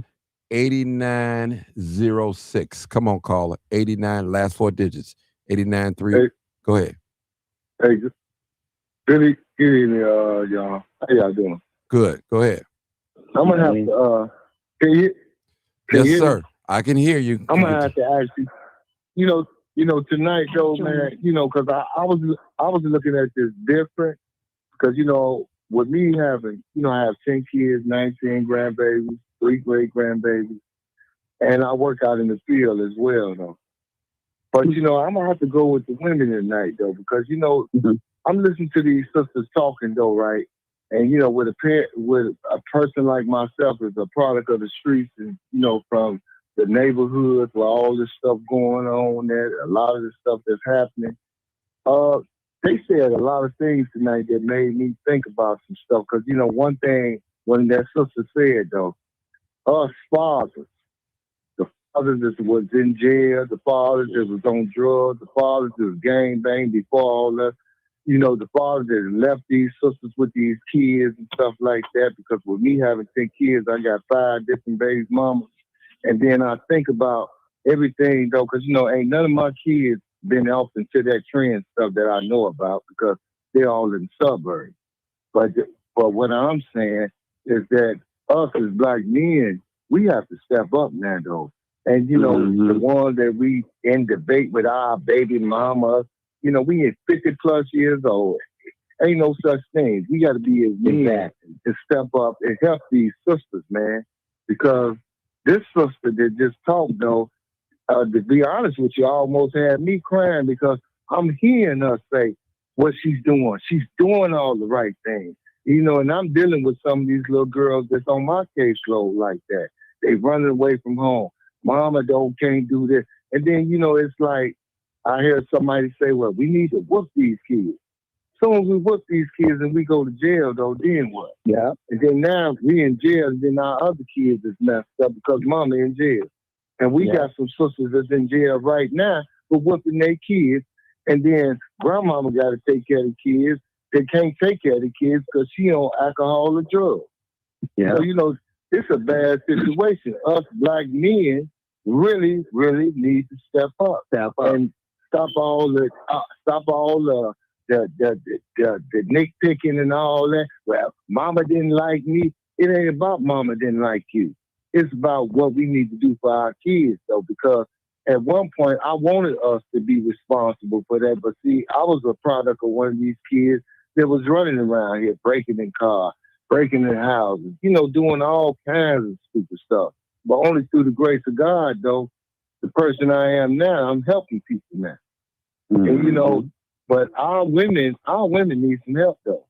8906. Come on, caller. 89, last 4 digits. 893. Hey. Go ahead. Hey, good evening, y'all. How y'all doing? Good. Go ahead. I'm gonna have to. Yes, sir. I can hear you. I'm gonna have to ask you. You know, tonight, though, man. Because I was looking at this different. Because with me having, I have 10 kids, 19 grandbabies, 3 great grandbabies, and I work out in the field as well, though. But I'm gonna have to go with the women tonight, though, because I'm listening to these sisters talking, though, right? And with a person like myself is a product of the streets, and from the neighborhoods where all this stuff going on, that a lot of the stuff that's happening. They said a lot of things tonight that made me think about some stuff. Because one thing when that sister said, though, us fathers, the fathers that was in jail, the fathers that was on drugs, the fathers that was gang bang before all that. The fathers that left these sisters with these kids and stuff like that. Because with me having 10 kids, I got 5 different baby mamas. And then I think about everything, though, because, ain't none of my kids been off into that trend stuff that I know about because they're all in the suburbs. But what I'm saying is that us as black men, we have to step up now, though. And, the ones that we in debate with our baby mamas, we in 50 plus years old. Ain't no such thing. We got to be as men to step up and help these sisters, man. Because this sister that just talked, though, to be honest with you, almost had me crying because I'm hearing her say what she's doing. She's doing all the right things. And I'm dealing with some of these little girls that's on my caseload like that. They running away from home. Mama can't do this. And then, it's like, I hear somebody say, well, we need to whoop these kids. As soon as we whoop these kids and we go to jail, though, then what? Yeah. And then now we in jail, and then our other kids is messed up because mama in jail. And we got some sisters that's in jail right now for whooping their kids. And then grandmama got to take care of the kids. They can't take care of the kids because she on alcohol or drugs. Yeah. So, it's a bad situation. Us black men really, really need to step up. And stop all the nitpicking and all that. Well, mama didn't like me. It ain't about mama didn't like you. It's about what we need to do for our kids, though, because at one point I wanted us to be responsible for that. But see, I was a product of one of these kids that was running around here, breaking in cars, breaking in houses, doing all kinds of stupid stuff. But only through the grace of God, though, the person I am now, I'm helping people now. Mm-hmm. And, but our women need some help, though.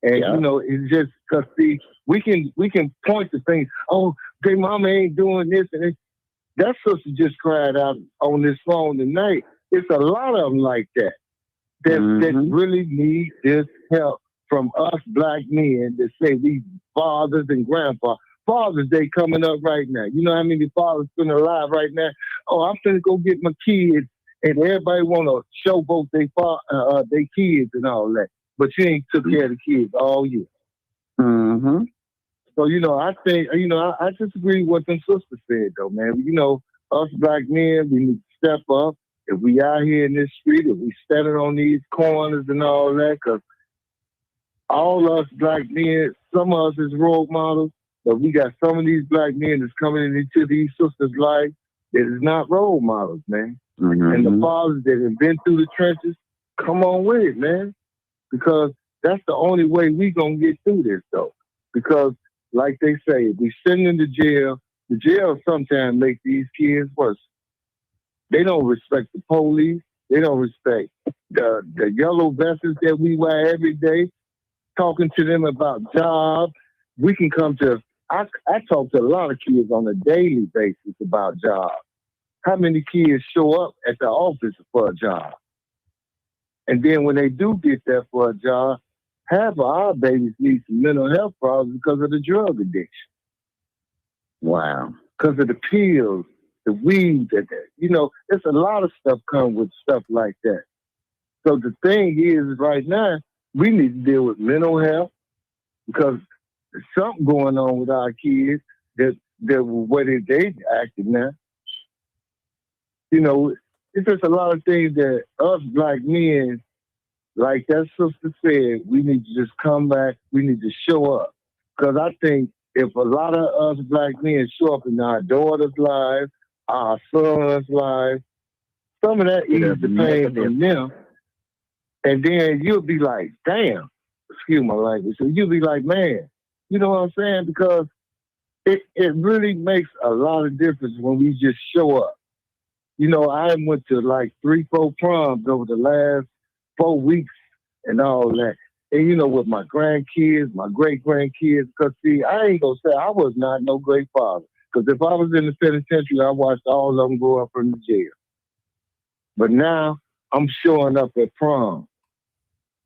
And, it's just because, see, we can point to things, oh, their mama ain't doing this. And that sister just cried out on this phone tonight. It's a lot of them like that that really need this help from us black men that say we fathers and grandfathers. Father's Day coming up right now. You know how many fathers been alive right now? Oh, I'm finna go get my kids, and everybody want to showboat their kids and all that. But you ain't took care of the kids all year. Mm-hmm. So, I think, I just agree with what them sisters said, though, man. Us black men, we need to step up. If we out here in this street, if we standing on these corners and all that, because all us black men, some of us is role models, but we got some of these black men that's coming into these sisters' life that is not role models, man. Mm-hmm. And the fathers that have been through the trenches, come on with it, man. Because that's the only way we gonna get through this, though. Because, like they say, if we send them to jail, the jail sometimes make these kids worse. They don't respect the police. They don't respect the yellow vests that we wear every day. Talking to them about jobs. We can come to, I talk to a lot of kids on a daily basis about jobs. How many kids show up at the office for a job? And then when they do get there for a job, half of our babies need some mental health problems because of the drug addiction. Wow. Because of the pills, the weed, there's a lot of stuff come with stuff like that. So the thing is, right now, we need to deal with mental health because there's something going on with our kids that what they acting now. It's just a lot of things that us black men, like that sister said, we need to just come back. We need to show up. Because I think if a lot of us black men show up in our daughters' lives, our sons' lives, some of that eases the pain from them. And then you'll be like, damn, excuse my language. So you'll be like, man, you know what I'm saying? Because it really makes a lot of difference when we just show up. I went to like 3-4 proms over the last 4 weeks and all that. And, with my grandkids, my great-grandkids, because, see, I ain't going to say I was not no great father. Because if I was in the penitentiary, I watched all of them grow up in the jail. But now I'm showing up at prom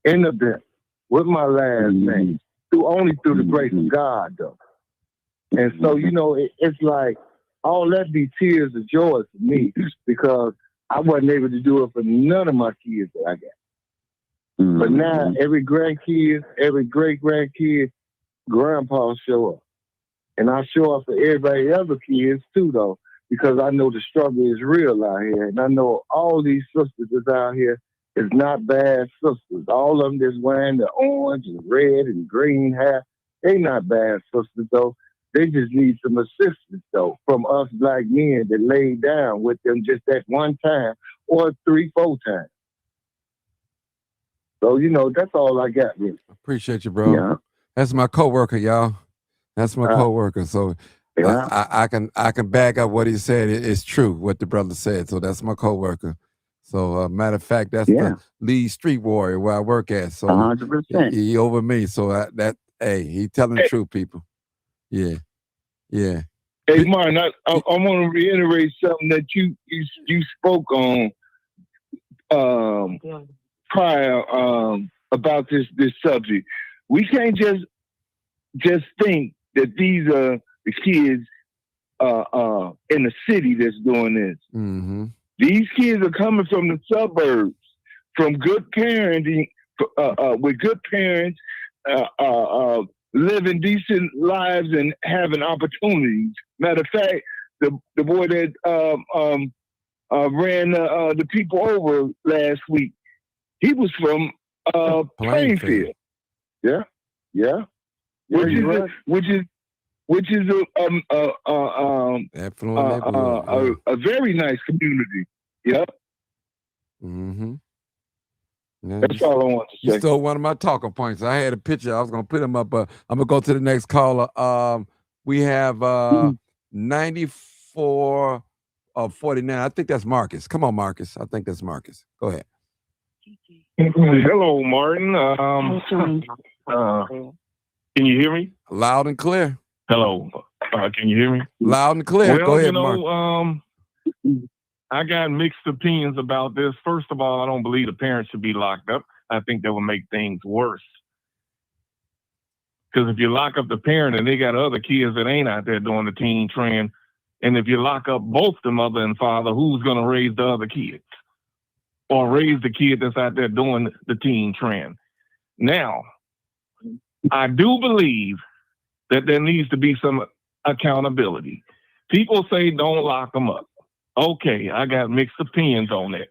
in the bed with my last name, only through the grace of God, though. And so, it's like, all that be tears of joy for me because I wasn't able to do it for none of my kids that I got. Mm-hmm. But now every grandkid, every great-grandkid, grandpa show up. And I show up for everybody other kids too, though, because I know the struggle is real out here. And I know all these sisters that's out here is not bad sisters. All of them that's wearing the orange and red and green hair, they not bad sisters, though. They just need some assistance, though, from us black men that laid down with them just that one time or 3-4 times. So, that's all I got, really. Appreciate you, bro. Yeah. That's my coworker, y'all. That's my coworker. So I can back up what he said. It's true, what the brother said. So that's my coworker. So matter of fact, that's the lead street warrior where I work at. So 100%. He over me. So he telling the truth, people. Yeah. Yeah. Hey, Martin, I want to reiterate something that you spoke on prior about this subject. We can't just think that these are the kids in the city that's doing this. Mm-hmm. These kids are coming from the suburbs, from good parenting, with good parents, living decent lives and having opportunities. Matter of fact, the boy that ran the people over last week, he was from Plainfield. Yeah. Which is a very nice community. Yep. Mm-hmm. Yeah. That's all I want to say. You stole one of my talking points. I had a picture. I was going to put them up. I'm going to go to the next caller. We have 94 of 49. I think that's Marcus. Come on, Marcus. I think that's Marcus. Go ahead. Hello, Martin. Can you hear me? Loud and clear. Hello. Can you hear me? Loud and clear. Well, go ahead, Mark. I got mixed opinions about this. First of all, I don't believe the parents should be locked up. I think that would make things worse. Because if you lock up the parent and they got other kids that ain't out there doing the teen trend, and if you lock up both the mother and father, who's going to raise the other kids? Or raise the kid that's out there doing the teen trend? Now, I do believe that there needs to be some accountability. People say don't lock them up. Okay, I got mixed opinions on that.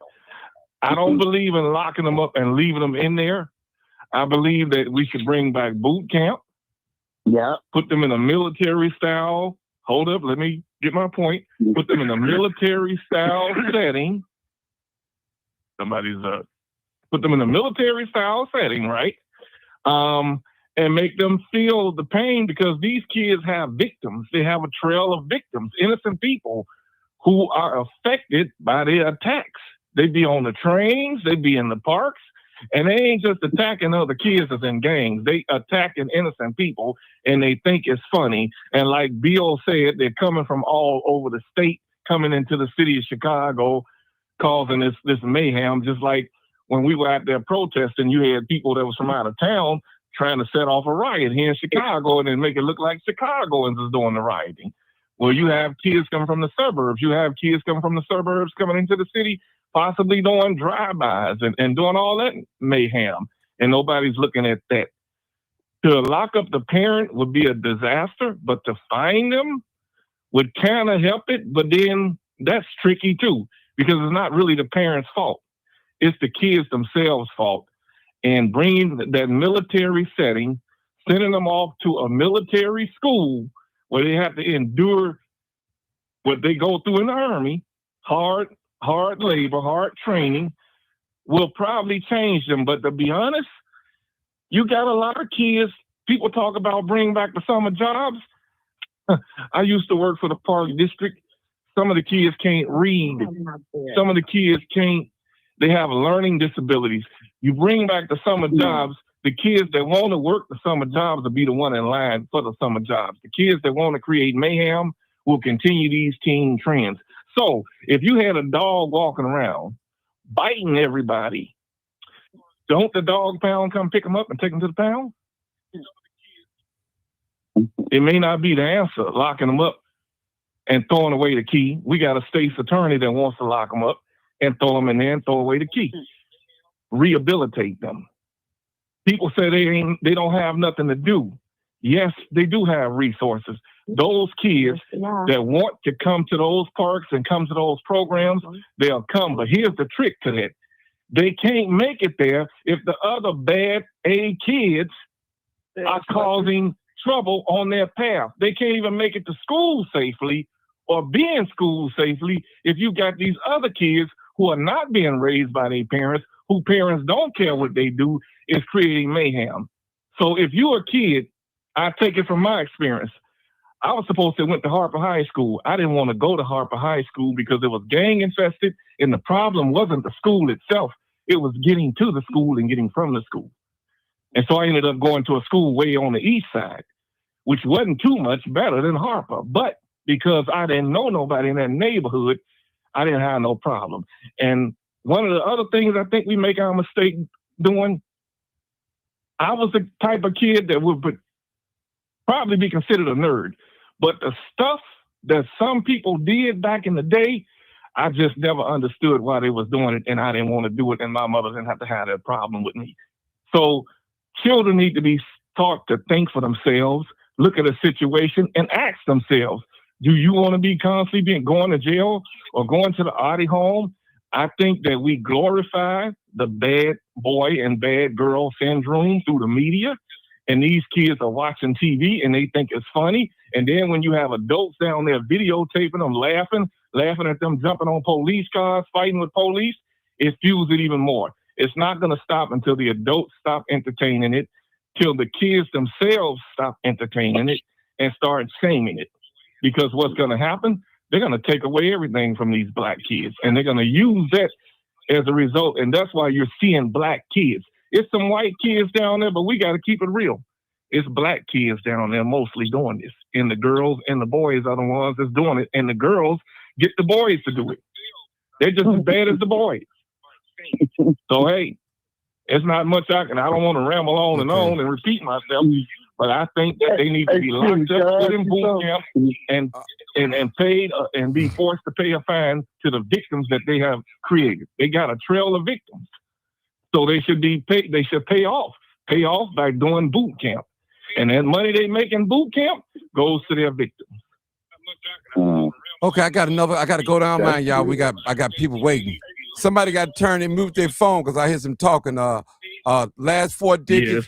I don't believe in locking them up and leaving them in there. I believe that we should bring back boot camp. Yeah. Put them in a military style. Hold up, let me get my point. Put them in a military style setting. Put them in a military style setting, right? And make them feel the pain, because these kids have victims. They have a trail of victims, innocent people who are affected by the attacks. They be on the trains, they be in the parks, and they ain't just attacking other kids that's in gangs. They attacking innocent people, and they think it's funny. And like Bill said, they're coming from all over the state, coming into the city of Chicago, causing this mayhem. Just like when we were out there protesting, you had people that was from out of town trying to set off a riot here in Chicago and then make it look like Chicagoans is doing the rioting. Well, you have kids coming from the suburbs. You have kids coming from the suburbs coming into the city, possibly doing drive-bys and doing all that mayhem. And nobody's looking at that. To lock up the parent would be a disaster, but to find them would kind of help it. But then that's tricky too, because it's not really the parent's fault. It's the kids themselves' fault. And bringing that military setting, sending them off to a military school where they have to endure what they go through in the Army, hard labor, hard training, will probably change them. But to be honest, you got a lot of kids. People talk about bringing back the summer jobs. I used to work for the Park District. Some of the kids can't read. Some of the kids they have learning disabilities. You bring back the summer jobs, the kids that want to work the summer jobs will be the one in line for the summer jobs. The kids that want to create mayhem will continue these teen trends. So if you had a dog walking around biting everybody, don't the dog pound come pick them up and take them to the pound? It may not be the answer, locking them up and throwing away the key. We got a state's attorney that wants to lock them up and throw them in there and throw away the key. Rehabilitate them. People say they don't have nothing to do. Yes, they do have resources. Those kids that want to come to those parks and come to those programs, they'll come. But here's the trick to that. They can't make it there if the other bad A kids are causing trouble on their path. They can't even make it to school safely or be in school safely if you got these other kids who are not being raised by their parents, who parents don't care what they do, is creating mayhem. So if you're a kid, I take it from my experience. I was supposed to went to Harper High School. I didn't want to go to Harper High School because it was gang infested, and the problem wasn't the school itself. It was getting to the school and getting from the school. And so I ended up going to a school way on the east side, which wasn't too much better than Harper. But because I didn't know nobody in that neighborhood, I didn't have no problem. And one of the other things I think we make our mistake doing, I was the type of kid that would probably be considered a nerd. But the stuff that some people did back in the day, I just never understood why they was doing it, and I didn't want to do it, and my mother didn't have to have that problem with me. So children need to be taught to think for themselves, look at a situation, and ask themselves, do you want to be constantly going to jail or going to the Artie home? I think that we glorify the bad boy and bad girl syndrome through the media. And these kids are watching TV and they think it's funny. And then when you have adults down there videotaping them, laughing at them jumping on police cars, fighting with police, it fuels it even more. It's not going to stop until the adults stop entertaining it, till the kids themselves stop entertaining it and start shaming it. Because what's going to happen, they're going to take away everything from these black kids, and they're going to use that as a result. And that's why you're seeing black kids. It's some white kids down there, but we got to keep it real. It's black kids down there mostly doing this. And the girls and the boys are the ones that's doing it. And the girls get the boys to do it. They're just as bad as the boys. So, hey, it's not much I don't want to ramble on and on and repeat myself, but I think that they need to be locked up, put in boot camp, and paid and be forced to pay a fine to the victims that they have created. They got a trail of victims. So they should be paid. They should pay off by doing boot camp. And that money they make in boot camp goes to their victims. Okay, I got to go down line, y'all. I got people waiting. Somebody got to turn and mute their phone because I hear some talking. Last 4 digits.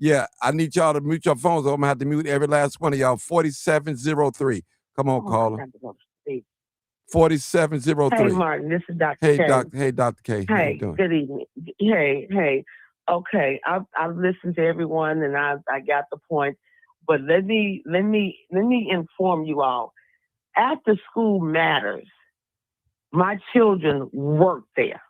Yeah. I need y'all to mute your phones. I'm gonna have to mute every last one of y'all. 4703. Come on, caller. 4703. Hey, Martin, this is Dr. K. Hey, Dr. K. Hey, good evening. Hey. Okay, I've listened to everyone and I got the point. But let me inform you all. After school matters. My children work there.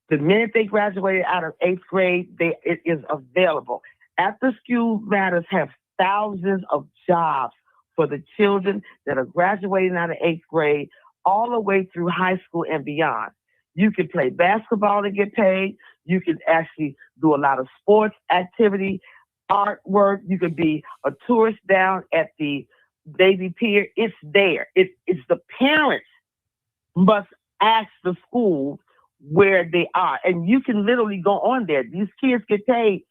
The minute they graduated out of 8th grade, it is available. After School Matters have thousands of jobs for the children that are graduating out of 8th grade all the way through high school and beyond. You can play basketball and get paid. You can actually do a lot of sports activity, artwork. You could be a tourist down at the Navy Pier. It's there. It's the parents must ask the school where they are. And you can literally go on there. These kids get paid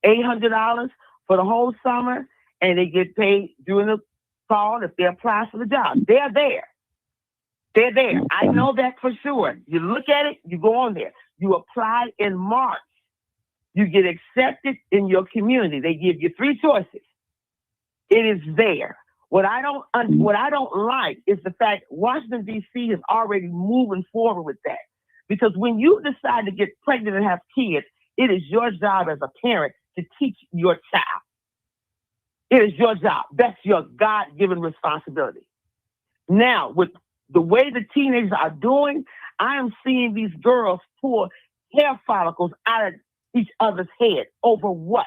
$800 for the whole summer, and they get paid during the fall if they apply for the job. They're there. They're there. I know that for sure. You look at it, you go on there. You apply in March. You get accepted in your community. They give you 3 choices. It is there. What I don't like is the fact Washington, D.C. is already moving forward with that. Because when you decide to get pregnant and have kids, it is your job as a parent to teach your child. It is your job. That's your God-given responsibility. Now, with the way the teenagers are doing, I am seeing these girls pull hair follicles out of each other's head over what?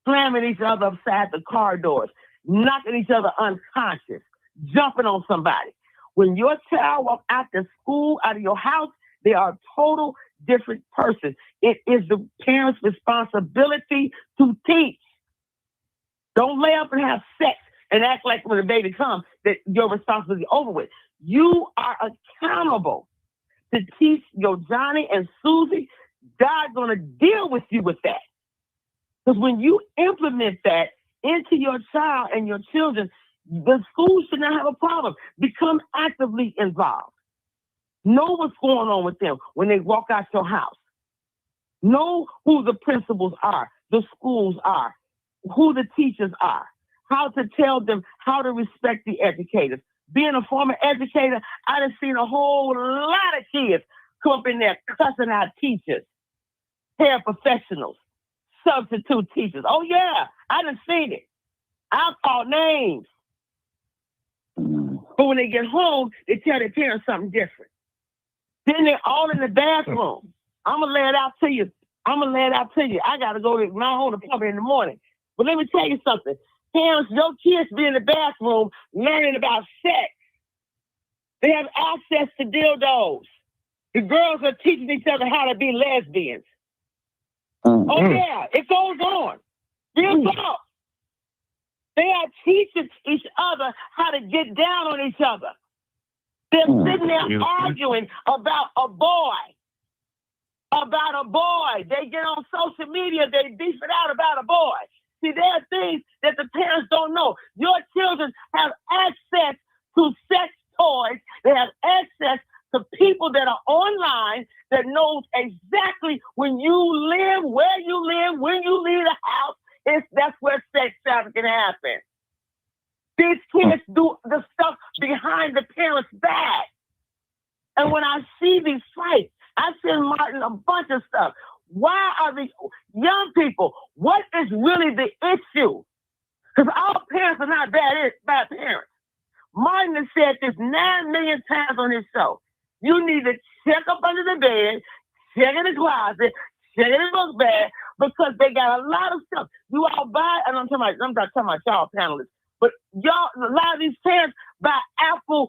Slamming each other upside the car doors, knocking each other unconscious, jumping on somebody. When your child walks out of school, out of your house, they are a total different person. It is the parents' responsibility to teach. Don't lay up and have sex and act like when the baby comes that your responsibility is over with. You are accountable to teach your Johnny and Susie. God's going to deal with you with that. Because when you implement that into your child and your children, the school should not have a problem. Become actively involved. Know what's going on with them when they walk out your house. Know who the principals are, the schools are, who the teachers are, how to tell them how to respect the educators. Being a former educator, I done seen a whole lot of kids come up in there cussing out teachers, paraprofessionals, substitute teachers. Oh yeah, I done seen it. I've called names. But when they get home, they tell their parents something different. Then they're all in the bathroom. I'm going to lay it out to you. I got to go to my own apartment in the morning. But let me tell you something. Parents, your kids be in the bathroom learning about sex. They have access to dildos. The girls are teaching each other how to be lesbians. Oh, yeah, it goes on. Real talk. They are teaching each other how to get down on each other. They're sitting there arguing about a boy. They get on social media, they beef it out about a boy. See, there are things that the parents don't know. Your children have access to sex toys. They have access to people that are online that knows exactly when you live, where you live, when you leave the house. That's where sex trafficking happens. These kids do the stuff behind the parents' back. And So when I see these fights, I send Martin a bunch of stuff. Why are the young people, what is really the issue? Because all parents are not bad parents. Martin has said this 9 million times on his show. You need to check up under the bed, check in the closet, check in the book bag, because they got a lot of stuff. You all buy, and I'm not talking about y'all panelists, but y'all, a lot of these parents buy Apple,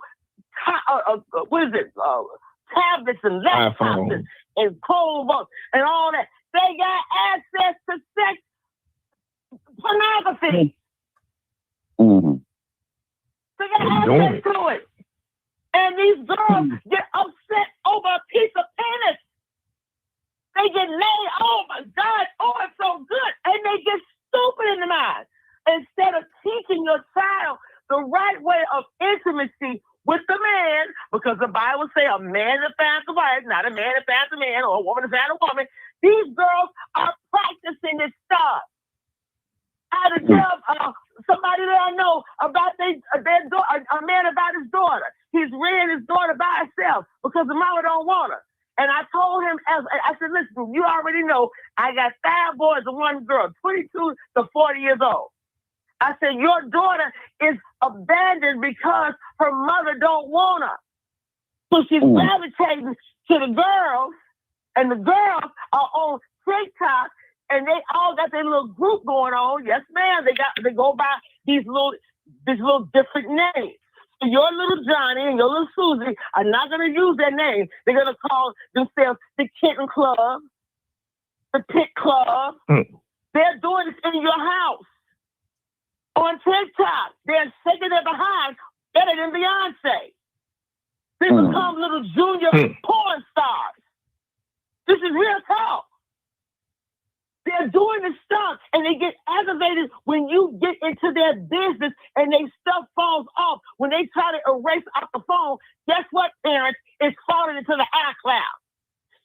tablets and laptops and Chromebooks and all that. They got access to sex pornography. Mm-hmm. They got access to it. And these girls get upset over a piece of penis. They get laid, oh my God, oh, it's so good. And they get stupid in the mind. Instead of teaching your child the right way of intimacy with the man, because the Bible says a man that finds a wife, not a man that finds a man, or a woman that finds a woman. These girls are practicing this stuff. I had to tell somebody that I know about their daughter, a man about his daughter. He's rearing his daughter by herself because the mama don't want her. And I told him, I said, listen, you already know I got 5 boys and 1 girl, 22 to 40 years old. I said, your daughter is abandoned because her mother don't want her. So she's gravitating to the girls, and the girls are on TikTok, and they all got their little group going on. Yes, ma'am. They go by these little different names. So your little Johnny and your little Susie are not going to use their name. They're going to call themselves the Kitten Club, the Pit Club. They're doing this in your house. On TikTok, they're shaking their behind better than Beyonce. They become little junior porn stars. This is real talk. They're doing this stuff, and they get aggravated when you get into their business and their stuff falls off. When they try to erase off the phone, guess what, parents? It's falling into the iCloud.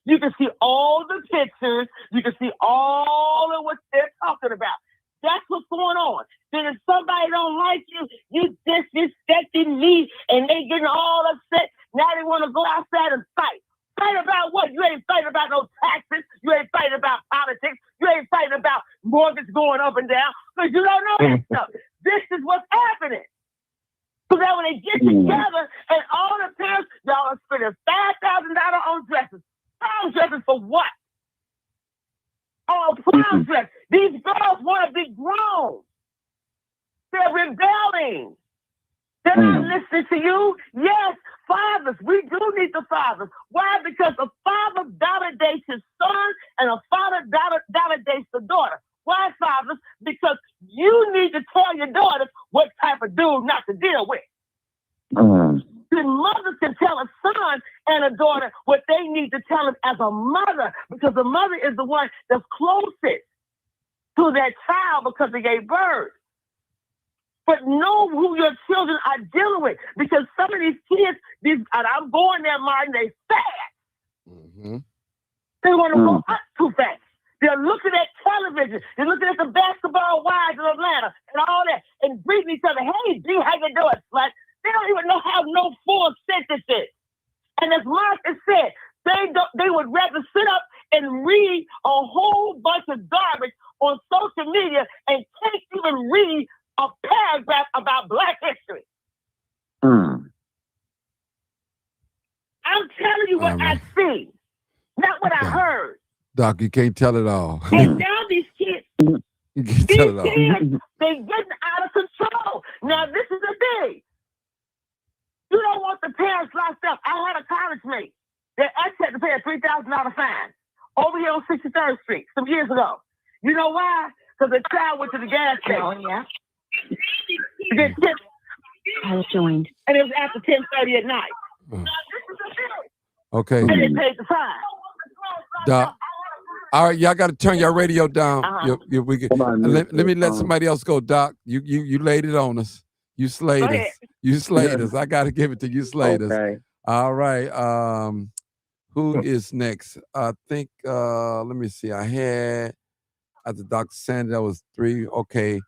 You can see all the pictures. You can see all of what they're talking about. That's what's going on. Then if somebody don't like you, you disrespecting me, and they getting all upset. Now they want to go outside and fight. Fight about what? You ain't fighting about no taxes. You ain't fighting about politics. You ain't fighting about mortgage going up and down because you don't know that stuff. This is what's happening. So that when they get together and all the parents, y'all are spending $5,000 on dresses. Prom dresses for what? Oh, prom dress. These girls want to be grown. They're rebelling. They're not listening to you. Yes, fathers. We do need the fathers. Why? Because a father validates his son and a father validates the daughter. Why, fathers? Because you need to tell your daughters what type of dude not to deal with. The mother can tell a son and a daughter what they need to tell them as a mother, because the mother is the one that's closest to that child because they gave birth. But know who your children are dealing with, because some of these kids, and I'm going there, Martin, they fast. They want to go up too fast. They're looking at television. They're looking at the basketball wives of Atlanta and all that, and greeting each other. Hey, G, how you doing? Like, they don't even have no full sentences. And as Marcus said, they would rather sit up and read a whole bunch of garbage on social media and can't even read a paragraph about Black history. I'm telling you what I see, not what I heard. Doc, you can't tell it all. And now these kids, you can't tell it all. they're getting out of control. Now, this is the thing. You don't want the parents locked up. I had a college mate that actually had to pay a $3,000 fine over here on 63rd Street some years ago. You know why? Because the child went to the gas station. Oh, yeah. To get tips. I was joined. And it was after 10:30 at night. Okay. And they paid the fine. Doc. All right, y'all got to turn your radio down. Let me let somebody else go, Doc. You laid it on us. You slayed us. You slayed us. I got to give it to you, slayed us. All right. Who is next? I think, let me see. I had, after Dr. Sandy, that was 3. Okay.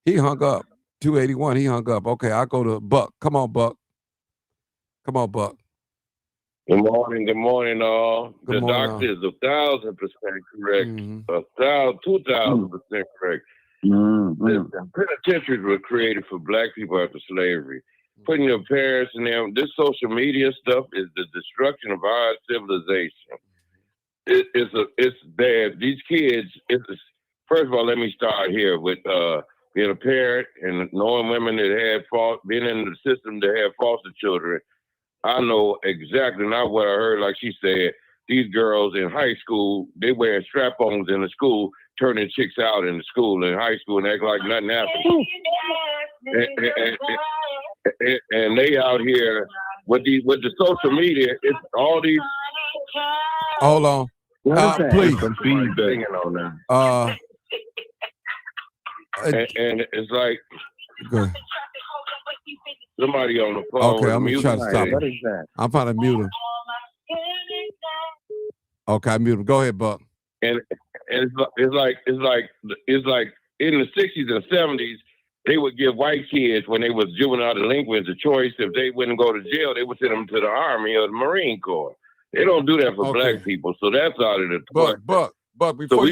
He hung up. 281, he hung up. Okay, I'll go to Buck. Come on, Buck. Come on, Buck. Good morning, all. Good The morning, doctor is 1,000% correct. Mhm. 2,000% correct. Mm-hmm. The penitentiaries were created for black people after slavery. Putting your parents in them, this social media stuff is the destruction of our civilization. It's bad. These kids, first of all, let me start here with being a parent and knowing women that being in the system that have foster children. I know exactly not what I heard. Like she said, these girls in high school, they wearing strap-ons in the school, turning chicks out in the school in high school and act like nothing happened. And they out here with the social media. It's all these. Hold on. Please. Some feedback on that. And it's like good. Somebody on the phone. Okay, I'm gonna try to stop. What is that? I'm trying to mute him. Okay, I mute him. Go ahead, Buck. And it's like in the 60s and 70s, they would give white kids when they was juvenile delinquents a choice. If they wouldn't go to jail, they would send them to the Army or the Marine Corps. They don't do that for black people, so that's out of the question. Buck, before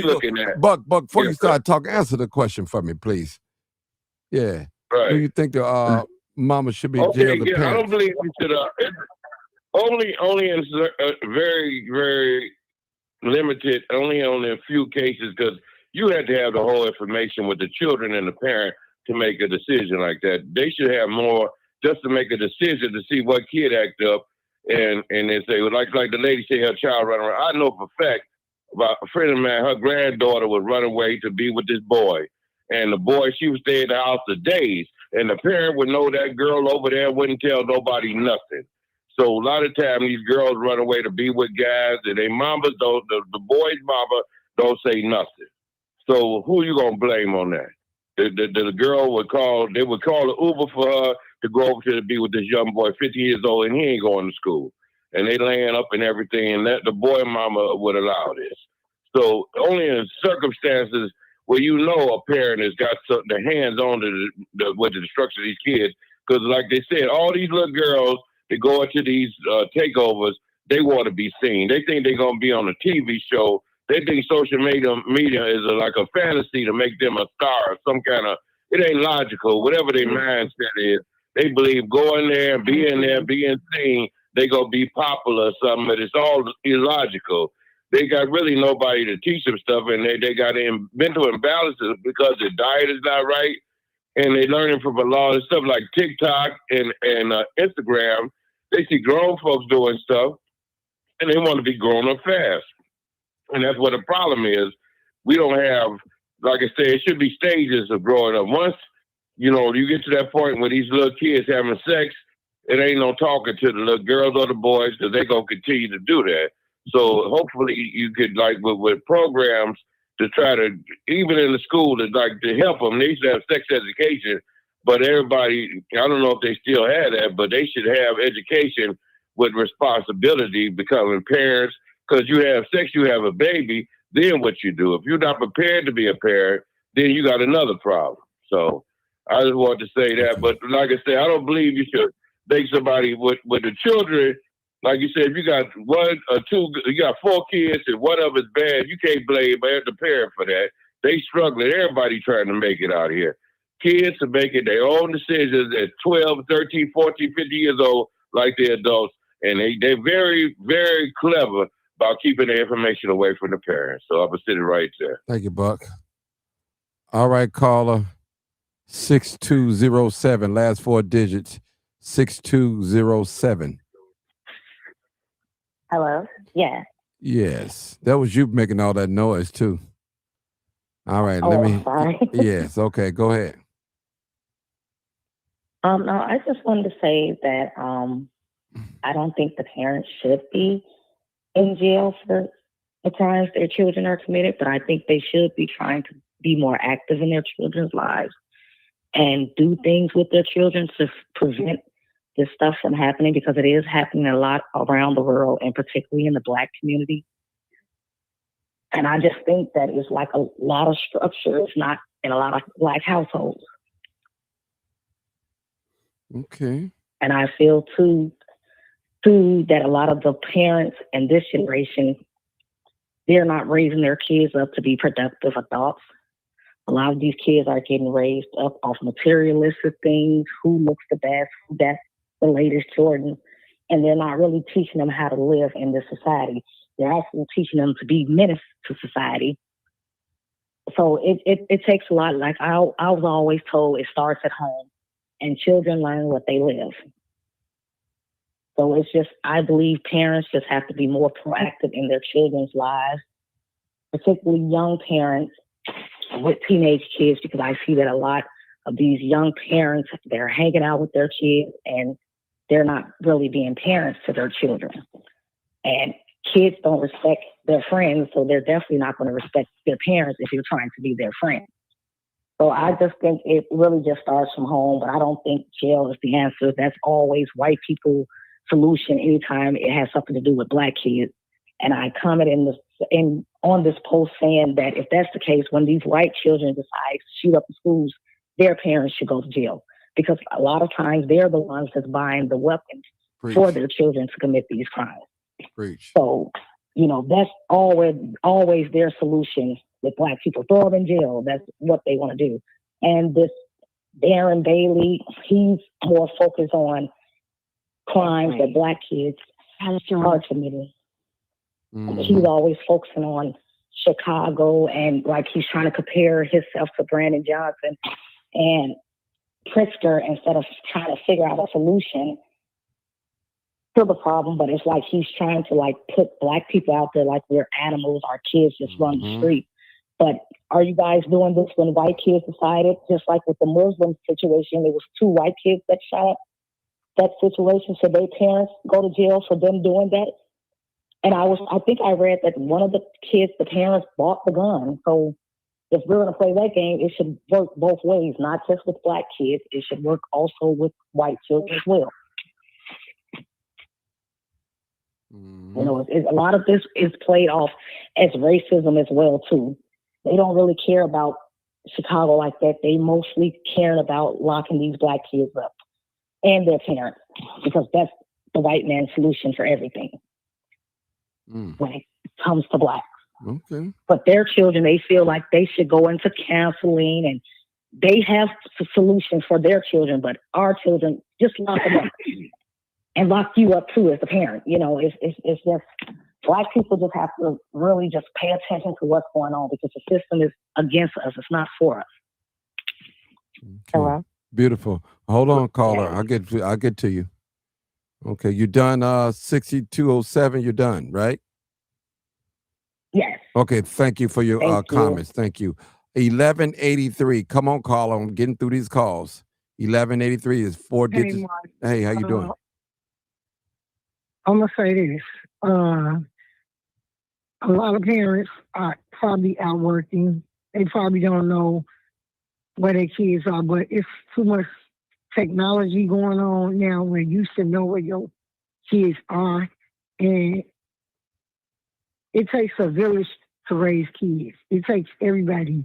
you start talking, answer the question for me, please. Yeah. Right. Do you think the mama should be jailed? The I don't believe we should. Only in very, very limited, only on a few cases, because you had to have the whole information with the children and the parent to make a decision like that. They should have more just to make a decision to see what kid act up, and then say, like the lady said, her child running around. I know for a fact about a friend of mine, her granddaughter would run away to be with this boy, and the boy, she would stay in the house for days, and the parent would know that girl over there wouldn't tell nobody nothing. So a lot of times these girls run away to be with guys, and they mamas don't. The boy's mama don't say nothing. So who you gonna blame on that? The girl would call. They would call an Uber for her to go over to be with this young boy, 50 years old, and he ain't going to school. And they laying up and everything, and that the boy mama would allow this. So only in circumstances where you know a parent has got their hands on with the destruction of these kids, because like they said, all these little girls that go into these takeovers, they want to be seen. They think they're going to be on a TV show. They think social media is like a fantasy to make them a star or some kind of, it ain't logical. Whatever their mindset is, they believe going there and being seen, they going to be popular or something, but it's all illogical. They got really nobody to teach them stuff, and they got mental imbalances because their diet is not right, and they learning from a lot of stuff like TikTok and Instagram. They see grown folks doing stuff, and they want to be grown up fast. And that's what the problem is. We don't have, like I said, it should be stages of growing up. Once, you get to that point where these little kids having sex, it ain't no talking to the little girls or the boys, because they going to continue to do that. So hopefully you could, like, with programs to try to, even in the school, to help them. They should have sex education, but everybody, I don't know if they still have that, but they should have education with responsibility, becoming parents, because you have sex, you have a baby, then what you do. If you're not prepared to be a parent, then you got another problem. So I just wanted to say that. But like I said, I don't believe you should make somebody with the children. Like you said, if you got one or two, you got 4 kids and one of it's bad, you can't blame the parent for that. They struggling. Everybody trying to make it out here. Kids are making their own decisions at 12, 13, 14, 50 years old, like the adults. And they're very, very clever about keeping the information away from the parents. So I'm sitting right there. Thank you, Buck. All right, caller. 6207, last 4 digits. 6207. Hello? Yeah. Yes. That was you making all that noise, too. All right. Sorry. Yes. Okay. Go ahead. No, I just wanted to say that I don't think the parents should be in jail for the crimes their children are committed, but I think they should be trying to be more active in their children's lives and do things with their children to prevent this stuff from happening, because it is happening a lot around the world, and particularly in the Black community. And I just think that it's like a lot of structure. It's not in a lot of Black households. Okay. And I feel too too, that a lot of the parents in this generation, they're not raising their kids up to be productive adults. A lot of these kids are getting raised up off materialistic things, who looks the best, who that's the latest Jordan, and they're not really teaching them how to live in this society. They're actually teaching them to be menace to society. So it takes a lot. Like I was always told, it starts at home, and children learn what they live. So it's just, I believe parents just have to be more proactive in their children's lives, particularly young parents with teenage kids, because I see that a lot of these young parents, they're hanging out with their kids and they're not really being parents to their children. And kids don't respect their friends, so they're definitely not going to respect their parents if you're trying to be their friend. So I just think it really just starts from home, but I don't think jail is the answer. That's always white people solution anytime it has something to do with black kids. And I commented on this post saying that if that's the case, when these white children decide to shoot up the schools, their parents should go to jail, because a lot of times they're the ones that's buying the weapons for their children to commit these crimes. So, that's always their solution with black people. Throw them in jail. That's what they want to do. And this Darren Bailey, he's more focused on crimes that black kids are committing. Mm-hmm. He's always focusing on Chicago, and like he's trying to compare himself to Brandon Johnson and Pritzker instead of trying to figure out a solution to the problem. But it's like he's trying to put black people out there like we're animals. Our kids just run the street. But are you guys doing this when white kids decided, just like with the Muslim situation, there was 2 white kids that shot up that situation, so their parents go to jail for them doing that? And I think I read that one of the kids, the parents bought the gun. So if we're going to play that game, it should work both ways, not just with black kids. It should work also with white children as well. A lot of this is played off as racism as well, too. They don't really care about Chicago like that. They mostly care about locking these black kids up and their parents, because that's the white man's solution for everything when it comes to blacks. Okay. But their children, they feel like they should go into counseling, and they have a solution for their children, but our children, just lock them up and lock you up too as the parent. It's just, black people just have to really just pay attention to what's going on, because the system is against us. It's not for us. Okay. Hello? Beautiful. Hold on, caller. I'll get to you. Okay, you done 6207, you're done, right? Yes. Okay, thank you for your comments. Thank you. 1183. Come on, caller. I'm getting through these calls. 1183 is 4 digits. Hey, how you doing? I'm going to say this. A lot of parents are probably out working. They probably don't know where their kids are, but it's too much technology going on now where you should know where your kids are. And it takes a village to raise kids. It takes everybody.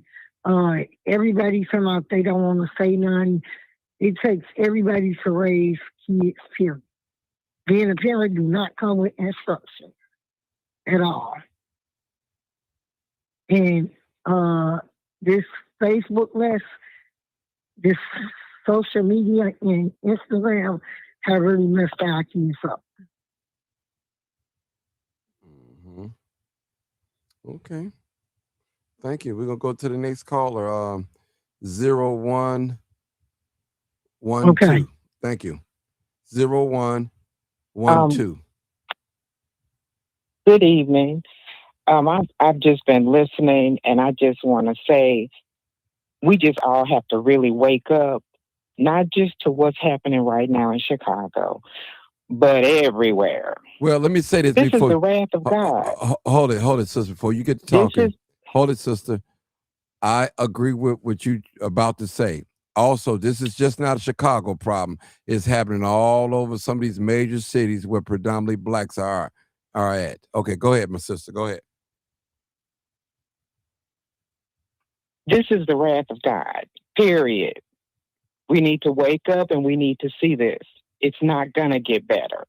Everybody come out, they don't want to say nothing. It takes everybody to raise kids, period. Being a parent do not come with instruction at all. And this Facebook this social media and Instagram have really messed our kids up. Mm-hmm. Okay. Thank you. We're going to go to the next caller. 0112. Okay. Thank you. 0112. Good evening. I've just been listening, and I just want to say we just all have to really wake up, not just to what's happening right now in Chicago, but everywhere. Well, let me say this before. This before. is the wrath of God. Hold it, sister, before you get to talking. Hold it, sister. I agree with what you about to say. Also, this is just not a Chicago problem. It's happening all over some of these major cities where predominantly blacks are at. Okay, go ahead, my sister. Go ahead. This is the wrath of God, period. We need to wake up and we need to see this. It's not going to get better.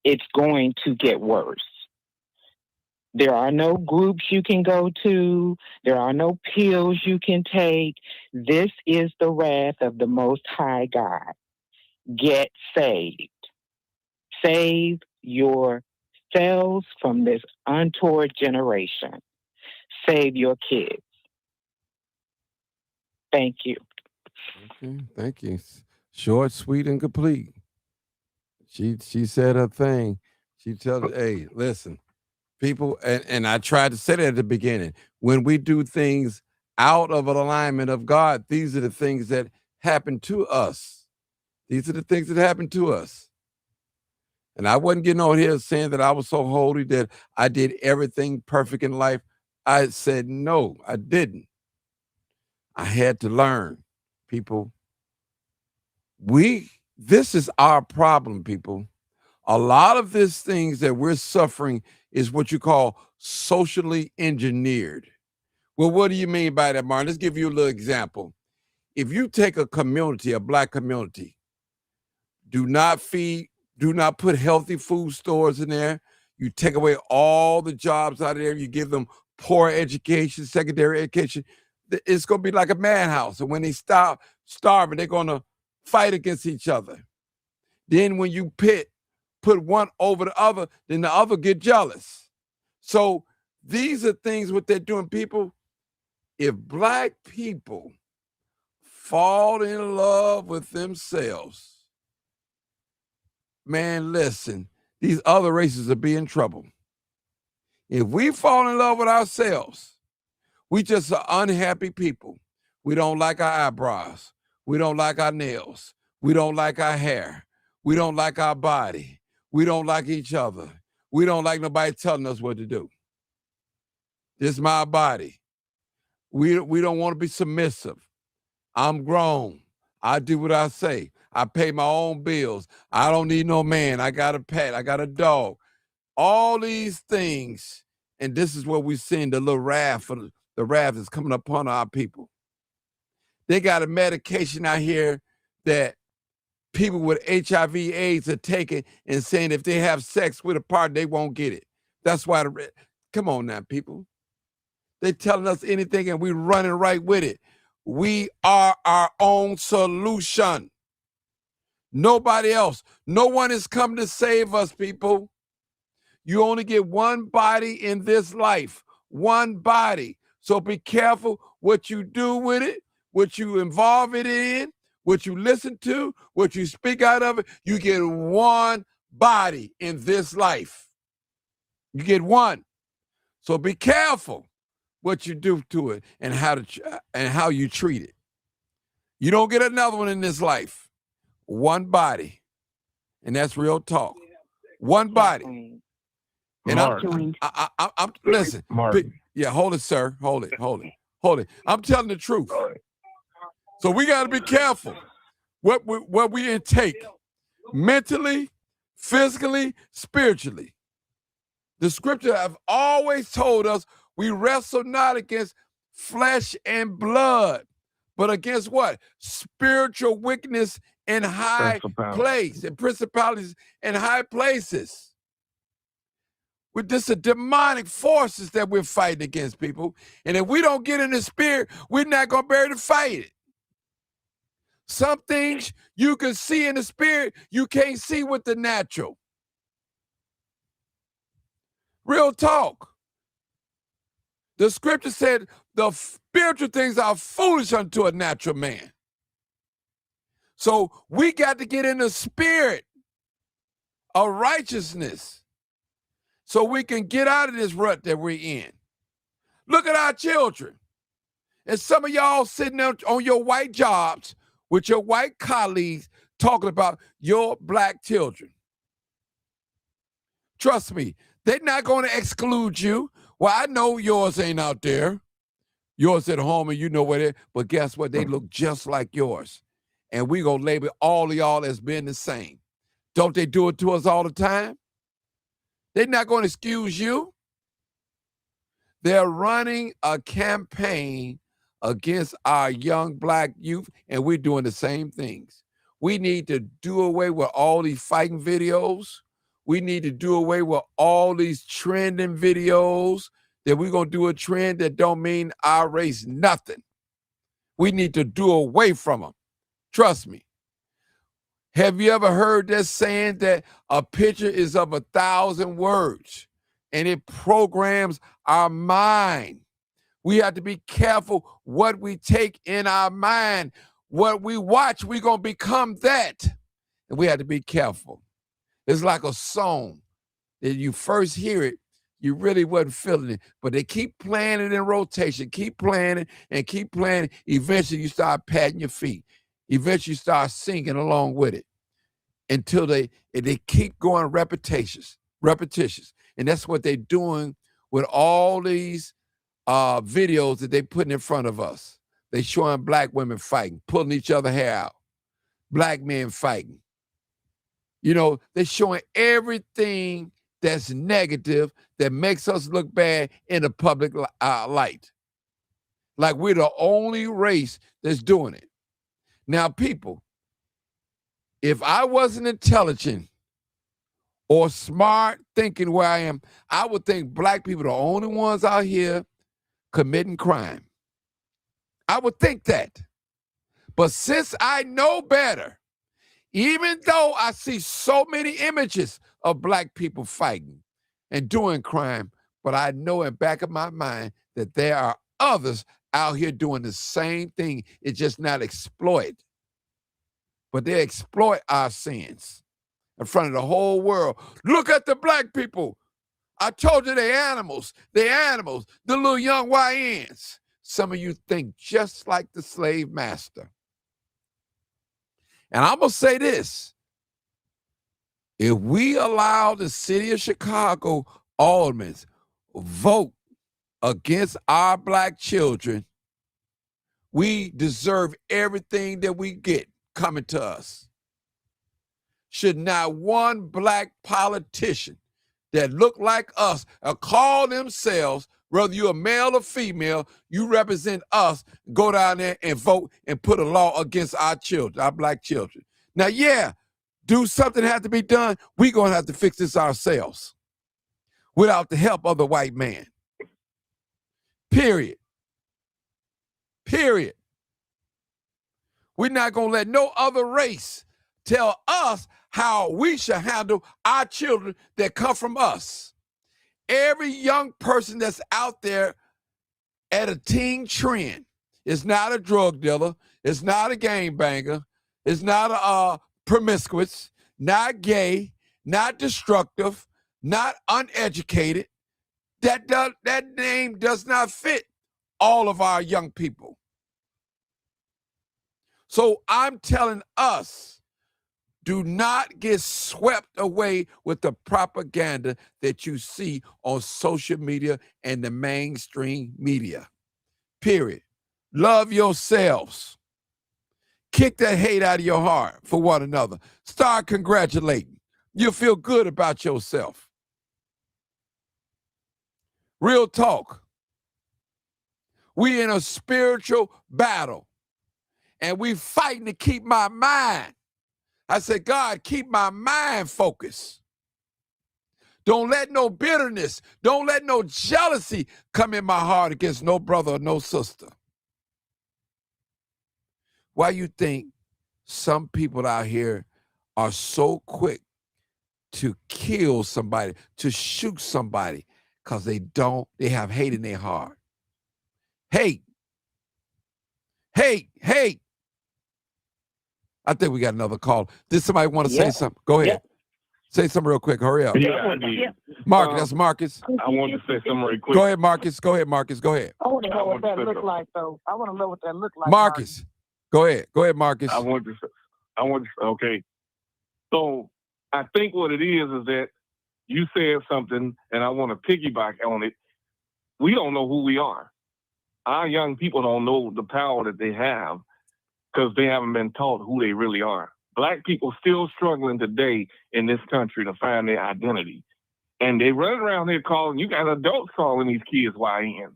it's going to get worse. There are no groups you can go to. There are no pills you can take. This is the wrath of the Most High God. Get saved. Save yourselves from this untoward generation. Save your kids. Thank you. Okay, thank you. Short, sweet, and complete. She said her thing. She tells, hey, listen, people, and I tried to say that at the beginning. When we do things out of an alignment of God, these are the things that happen to us. These are the things that happen to us. And I wasn't getting on here saying that I was so holy that I did everything perfect in life. I said, no, I didn't. I had to learn, people. This is our problem, people. A lot of these things that we're suffering is what you call socially engineered. Well, what do you mean by that, Martin? Let's give you a little example. If you take a community, a Black community, do not put healthy food stores in there. You take away all the jobs out of there. You give them poor education, secondary education. It's going to be like a madhouse. And when they stop starving, they're going to fight against each other. Then when you put one over the other, then the other get jealous. So these are things what they're doing, people. If Black people fall in love with themselves, man, listen, these other races will be in trouble. If we fall in love with ourselves, we just are unhappy people. We don't like our eyebrows. We don't like our nails. We don't like our hair. We don't like our body. We don't like each other. We don't like nobody telling us what to do. This is my body. We don't want to be submissive. I'm grown. I do what I say. I pay my own bills. I don't need no man. I got a pet. I got a dog. All these things, and this is what we're seeing, the little wrath, the wrath is coming upon our people. They got a medication out here that people with HIV/AIDS are taking and saying if they have sex with a partner, they won't get it. That's why, come on now, people. They're telling us anything and we're running right with it. We are our own solution. Nobody else. No one has come to save us, people. You only get one body in this life, one body. So be careful what you do with it, what you involve it in, what you listen to, what you speak out of it. You get one body in this life. You get one. So be careful what you do to it and how you treat it. You don't get another one in this life. One body. And that's real talk. One body. And I'm listen. Yeah, hold it, sir. Hold it. I'm telling the truth. So we got to be careful what we intake mentally, physically, spiritually. The scripture have always told us we wrestle not against flesh and blood, but against what? Spiritual wickedness in high place, and principalities in high places. With this demonic forces that we're fighting against, people. And if we don't get in the spirit, we're not going to be able to fight it. Some things you can see in the spirit, you can't see with the natural. Real talk. The scripture said the spiritual things are foolish unto a natural man. So we got to get in the spirit of righteousness so we can get out of this rut that we're in. Look at our children. And some of y'all sitting there on your white jobs with your white colleagues talking about your Black children. Trust me, they're not going to exclude you. Well, I know yours ain't out there. Yours at home and you know where they're, but guess what? They look just like yours. And we going to label all of y'all as being the same. Don't they do it to us all the time? They're not going to excuse you. They're running a campaign against our young Black youth, and we're doing the same things. We need to do away with all these fighting videos. We need to do away with all these trending videos that we're going to do a trend that don't mean our race nothing. We need to do away from them. Trust me. Have you ever heard that saying that a picture is of 1,000 words and it programs our mind? We have to be careful what we take in our mind. What we watch, we're going to become that. And we have to be careful. It's like a song that you first hear it, you really wasn't feeling it, but they keep playing it in rotation, keep playing it and keep playing it. Eventually you start patting your feet. Eventually you start singing along with it until they keep going repetitious. And that's what they're doing with all these videos that they putting in front of us. They showing black women fighting, pulling each other hair out, black men fighting. You know, they're showing everything that's negative that makes us look bad in the public light. Like we're the only race that's doing it. Now, people, if I wasn't intelligent or smart thinking where I am, I would think black people are the only ones out here committing crime. I would think that. But since I know better, even though I see so many images of black people fighting and doing crime, but I know in back of my mind that there are others out here doing the same thing. It's just not exploited. But they exploit our sins in front of the whole world. Look at the black people. I told you they're animals. They're animals. The little young YNs. Some of you think just like the slave master. And I'm going to say this. If we allow the city of Chicago aldermen vote against our black children, we deserve everything that we get coming to us. Should not one black politician that look like us or call themselves, whether you're a male or female, you represent us, go down there and vote and put a law against our children, our black children. Now, yeah, do something have to be done? We're going to have to fix this ourselves without the help of the white man. Period. Period. We're not going to let no other race tell us how we should handle our children that come from us. Every young person that's out there at a teen trend is not a drug dealer, it's not a gangbanger, it's not a promiscuous, not gay, not destructive, not uneducated. That name does not fit all of our young people. So I'm telling us, do not get swept away with the propaganda that you see on social media and the mainstream media. Period. Love yourselves. Kick that hate out of your heart for one another. Start congratulating. You'll feel good about yourself. Real talk. We in a spiritual battle, and we fighting to keep my mind. I said, God, keep my mind focused. Don't let no bitterness, don't let no jealousy come in my heart against no brother or no sister. Why you think some people out here are so quick to kill somebody, to shoot somebody, because they have hate in their heart. Hate. Hate. Hate. I think we got another call. Did somebody want to say something? Go ahead. Say something real quick. Hurry up. Yeah. Marcus, that's Marcus. I want to say something really quick. Go ahead, Marcus. Go ahead, Marcus. Go ahead. I want to know what that look like, though. I want to know what that look like. Marcus. Go ahead. Go ahead, Marcus. Okay. So I think what it is that you said something, and I want to piggyback on it. We don't know who we are. Our young people don't know the power that they have because they haven't been taught who they really are. Black people still struggling today in this country to find their identity. And they run around here calling, you got adults calling these kids YNs.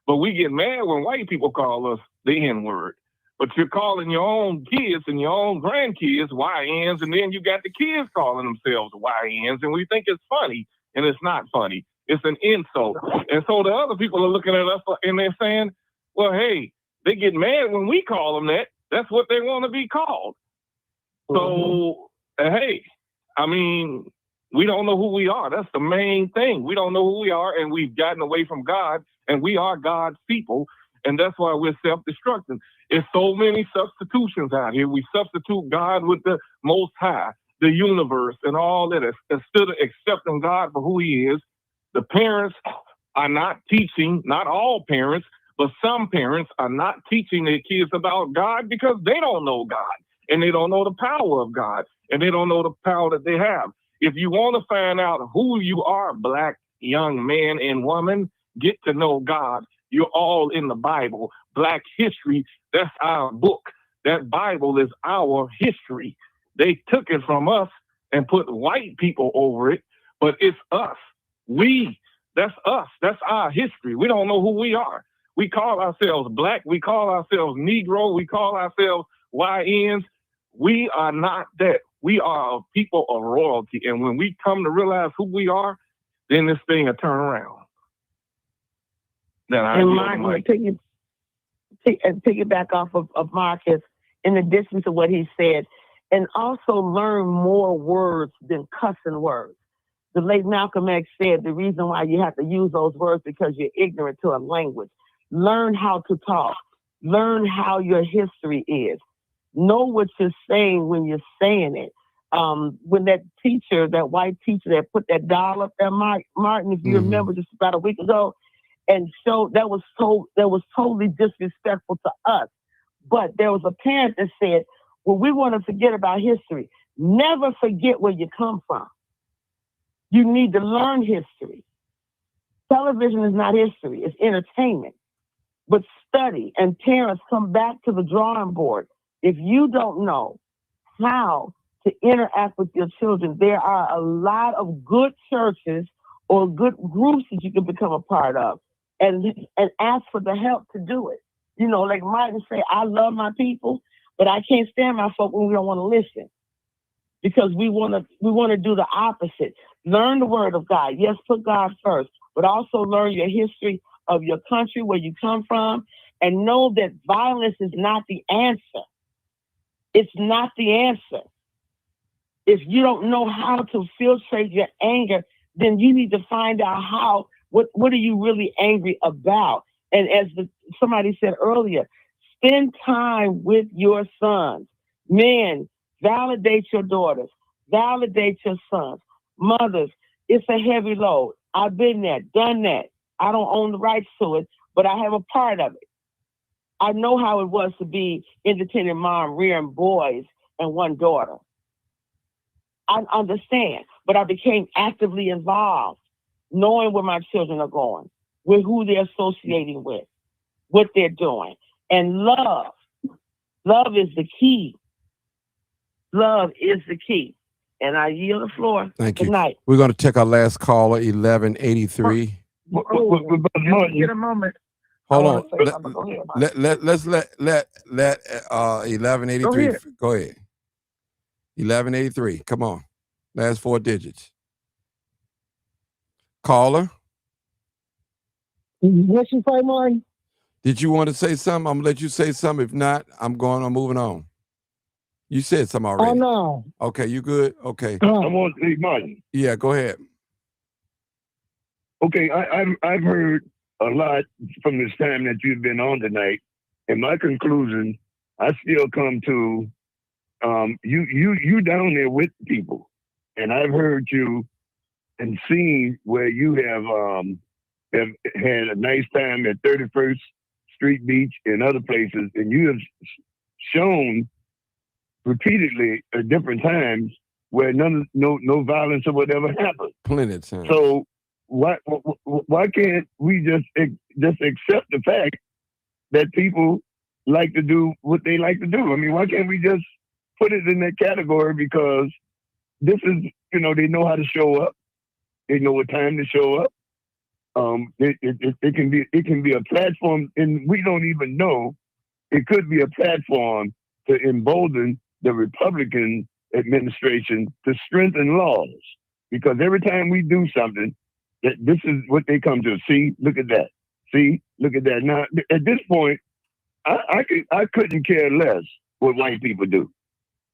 But we get mad when white people call us the N-word. But you're calling your own kids and your own grandkids YNs, and then you got the kids calling themselves YNs, and we think it's funny, and it's not funny. It's an insult. And so the other people are looking at us and they're saying, well, hey, they get mad when we call them that. That's what they want to be called. So, hey, I mean, we don't know who we are. That's the main thing. We don't know who we are, and we've gotten away from God, and we are God's people, and that's why we're self-destructing. There's so many substitutions out here. We substitute God with the Most High, the universe, and all that. Instead of accepting God for who He is, the parents are not teaching, not all parents, but some parents are not teaching their kids about God because they don't know God, and they don't know the power of God, and they don't know the power that they have. If you want to find out who you are, Black young man and woman, get to know God. You're all in the Bible. Black history, that's our book. That Bible is our history. They took it from us and put white people over it, but it's us. That's us. That's our history. We don't know who we are. We call ourselves Black. We call ourselves Negro. We call ourselves YNs. We are not that. We are a people of royalty. And when we come to realize who we are, then this thing will turn around. Then I piggyback off of Marcus, in addition to what he said, and also learn more words than cussing words. The late Malcolm X said the reason why you have to use those words because you're ignorant to a language. Learn how to talk. Learn how your history is. Know what you're saying when you're saying it. When that teacher, that white teacher that put that doll up there, Martin, if you remember, just about a week ago, and so that was totally disrespectful to us. But there was a parent that said, well, we want to forget about history. Never forget where you come from. You need to learn history. Television is not history, it's entertainment. But study, and parents, come back to the drawing board. If you don't know how to interact with your children, there are a lot of good churches or good groups that you can become a part of, and ask for the help to do it. You know, like Martin say, I love my people, but I can't stand my folk when we don't want to listen, because we want to do the opposite. Learn the word of God. Yes, put God first, but also learn your history of your country, where you come from, and know that violence is not the answer. It's not the answer. If you don't know how to filtrate your anger, then you need to find out what are you really angry about? And as somebody said earlier, spend time with your sons. Men, validate your daughters. Validate your sons. Mothers, it's a heavy load. I've been there, done that. I don't own the rights to it, but I have a part of it. I know how it was to be independent mom rearing boys and one daughter. I understand, but I became actively involved, knowing where my children are going, with who they're associating with, what they're doing. And love is the key. Love is the key. And I yield the floor. Thank you. Good night. We're going to take our last caller, 1183. Get a moment. Hold on. Let's let 1183 go ahead. 1183. Come on. Last four digits. Caller. What you say, Martin? Did you want to say something? I'm gonna let you say something. If not, I'm moving on. You said something already. Oh no. Okay, you good? Okay. I want to say, Martin. Yeah, go ahead. Okay, I've heard a lot from this time that you've been on tonight, and my conclusion, I still come to you down there with people, and I've heard you and seen where you have had a nice time at 31st Street Beach and other places, and you have shown repeatedly at different times where no violence or whatever happened. Plenty of times. So why can't we just accept the fact that people like to do what they like to do? I mean, why can't we just put it in that category? Because this is, they know how to show up. They know what time to show up. It can be a platform, and we don't even know it could be a platform to embolden the Republican administration to strengthen laws. Because every time we do something, this is what they come to. See, look at that. See, look at that. Now, at this point, I couldn't care less what white people do.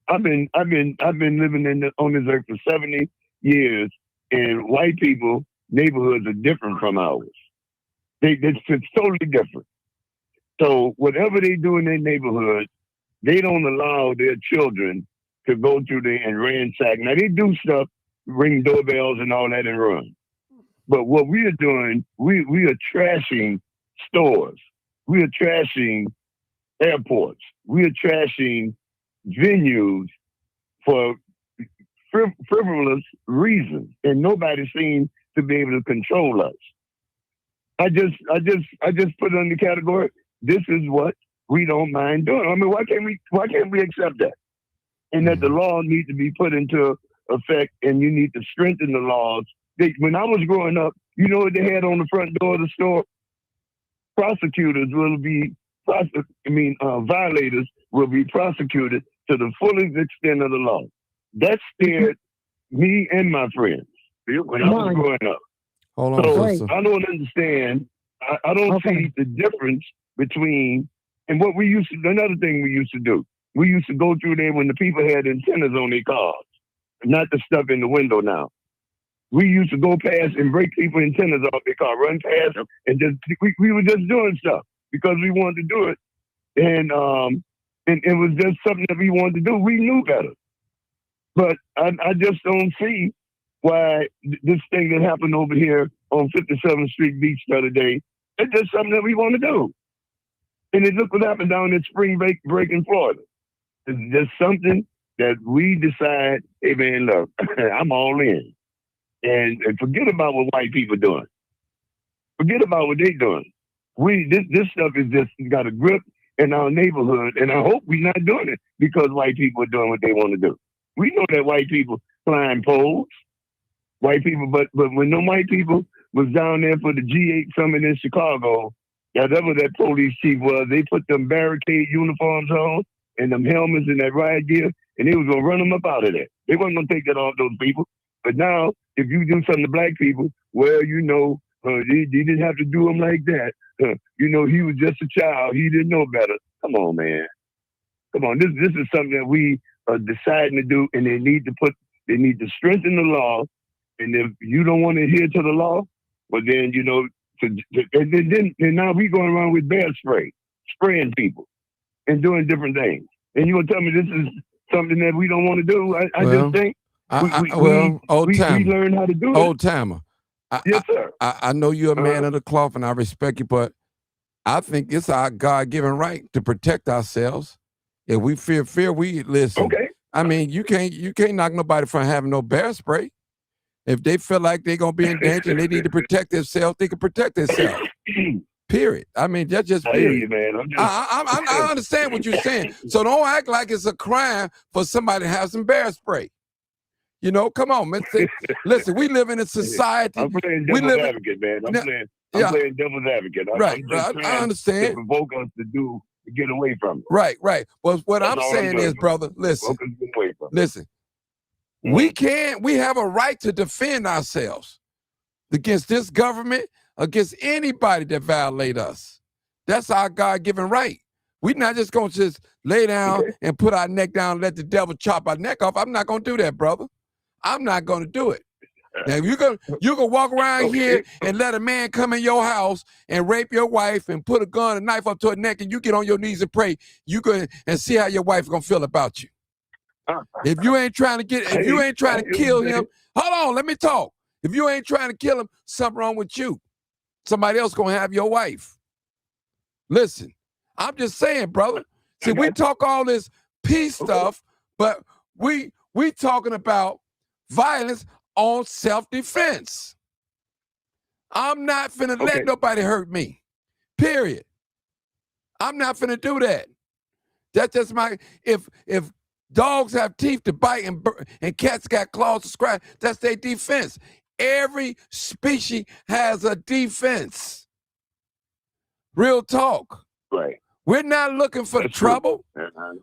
I've been living on this earth for 70 years, and white people neighborhoods are different from ours. It's totally different. So whatever they do in their neighborhood, they don't allow their children to go through there and ransack. Now they do stuff, ring doorbells and all that and run. But what we are doing, we are trashing stores. We are trashing airports. We are trashing venues for frivolous reasons, and nobody seems to be able to control us. I just put it in the category. This is what we don't mind doing. I mean, why can't we accept that? And that the law needs to be put into effect, and you need to strengthen the laws. When I was growing up, you know what they had on the front door of the store? Prosecutors will be violators will be prosecuted to the fullest extent of the law. That scared me and my friends when I was growing up. Hold on, so I don't understand. I don't see the difference between and what we used to. Another thing we used to do. We used to go through there when the people had antennas on their cars, not the stuff in the window now. We used to go past and break people's antennas off their car, run past, and just we were just doing stuff because we wanted to do it, and it was just something that we wanted to do. We knew better, but I just don't see why this thing that happened over here on 57th Street Beach the other day. It's just something that we want to do, and look what happened down at Spring Break in Florida. It's just something that we decide. Hey man, look, I'm all in. And forget about what white people doing. Forget about what they doing. This stuff is just got a grip in our neighborhood, and I hope we're not doing it because white people are doing what they want to do. We know that white people climb poles, white people, but when no white people was down there for the G8 summit in Chicago, whatever that police chief was, they put them barricade uniforms on and them helmets and that riot gear, and they was gonna run them up out of there. They wasn't gonna take that off those people. But now, if you do something to black people, well, you know, they didn't have to do them like that. You know, he was just a child. He didn't know better. Come on, man. Come on. This is something that we are deciding to do, and they need to strengthen the law. And if you don't want to adhere to the law, well, then, you know, and now we going around with bear spray, spraying people and doing different things. And you going to tell me this is something that we don't want to do? I just think. We learn how to do it. Old timer. Yes, sir. I know you're a man of the cloth, and I respect you, but I think it's our God-given right to protect ourselves. If we fear, we listen. Okay. I mean, you can't knock nobody from having no bear spray. If they feel like they're gonna be in danger and they need to protect themselves, they can protect themselves. Period. I mean, that's just period. I hear you, man. I understand what you're saying. So don't act like it's a crime for somebody to have some bear spray. You know, come on, man. Listen, we live in a society. I'm playing devil's advocate, man. I'm playing devil's advocate. I understand. To provoke us to get away from it. Right. Well, what I'm saying is, brother, listen. We have a right to defend ourselves against this government, against anybody that violate us. That's our God-given right. We're not just going to just lay down and put our neck down and let the devil chop our neck off. I'm not going to do that, brother. I'm not going to do it. Now, if you can walk around here and let a man come in your house and rape your wife and put a gun and knife up to her neck and you get on your knees and pray, you go and see how your wife going to feel about you. If you ain't trying to kill him, hold on, let me talk. If you ain't trying to kill him, something wrong with you. Somebody else going to have your wife. Listen, I'm just saying, brother. See, we talk all this peace stuff, but we talking about violence on self-defense. I'm not finna let nobody hurt me. Period. I'm not finna do that. That's just if dogs have teeth to bite and cats got claws to scratch, that's their defense. Every species has a defense. Real talk. Right. We're not looking for trouble.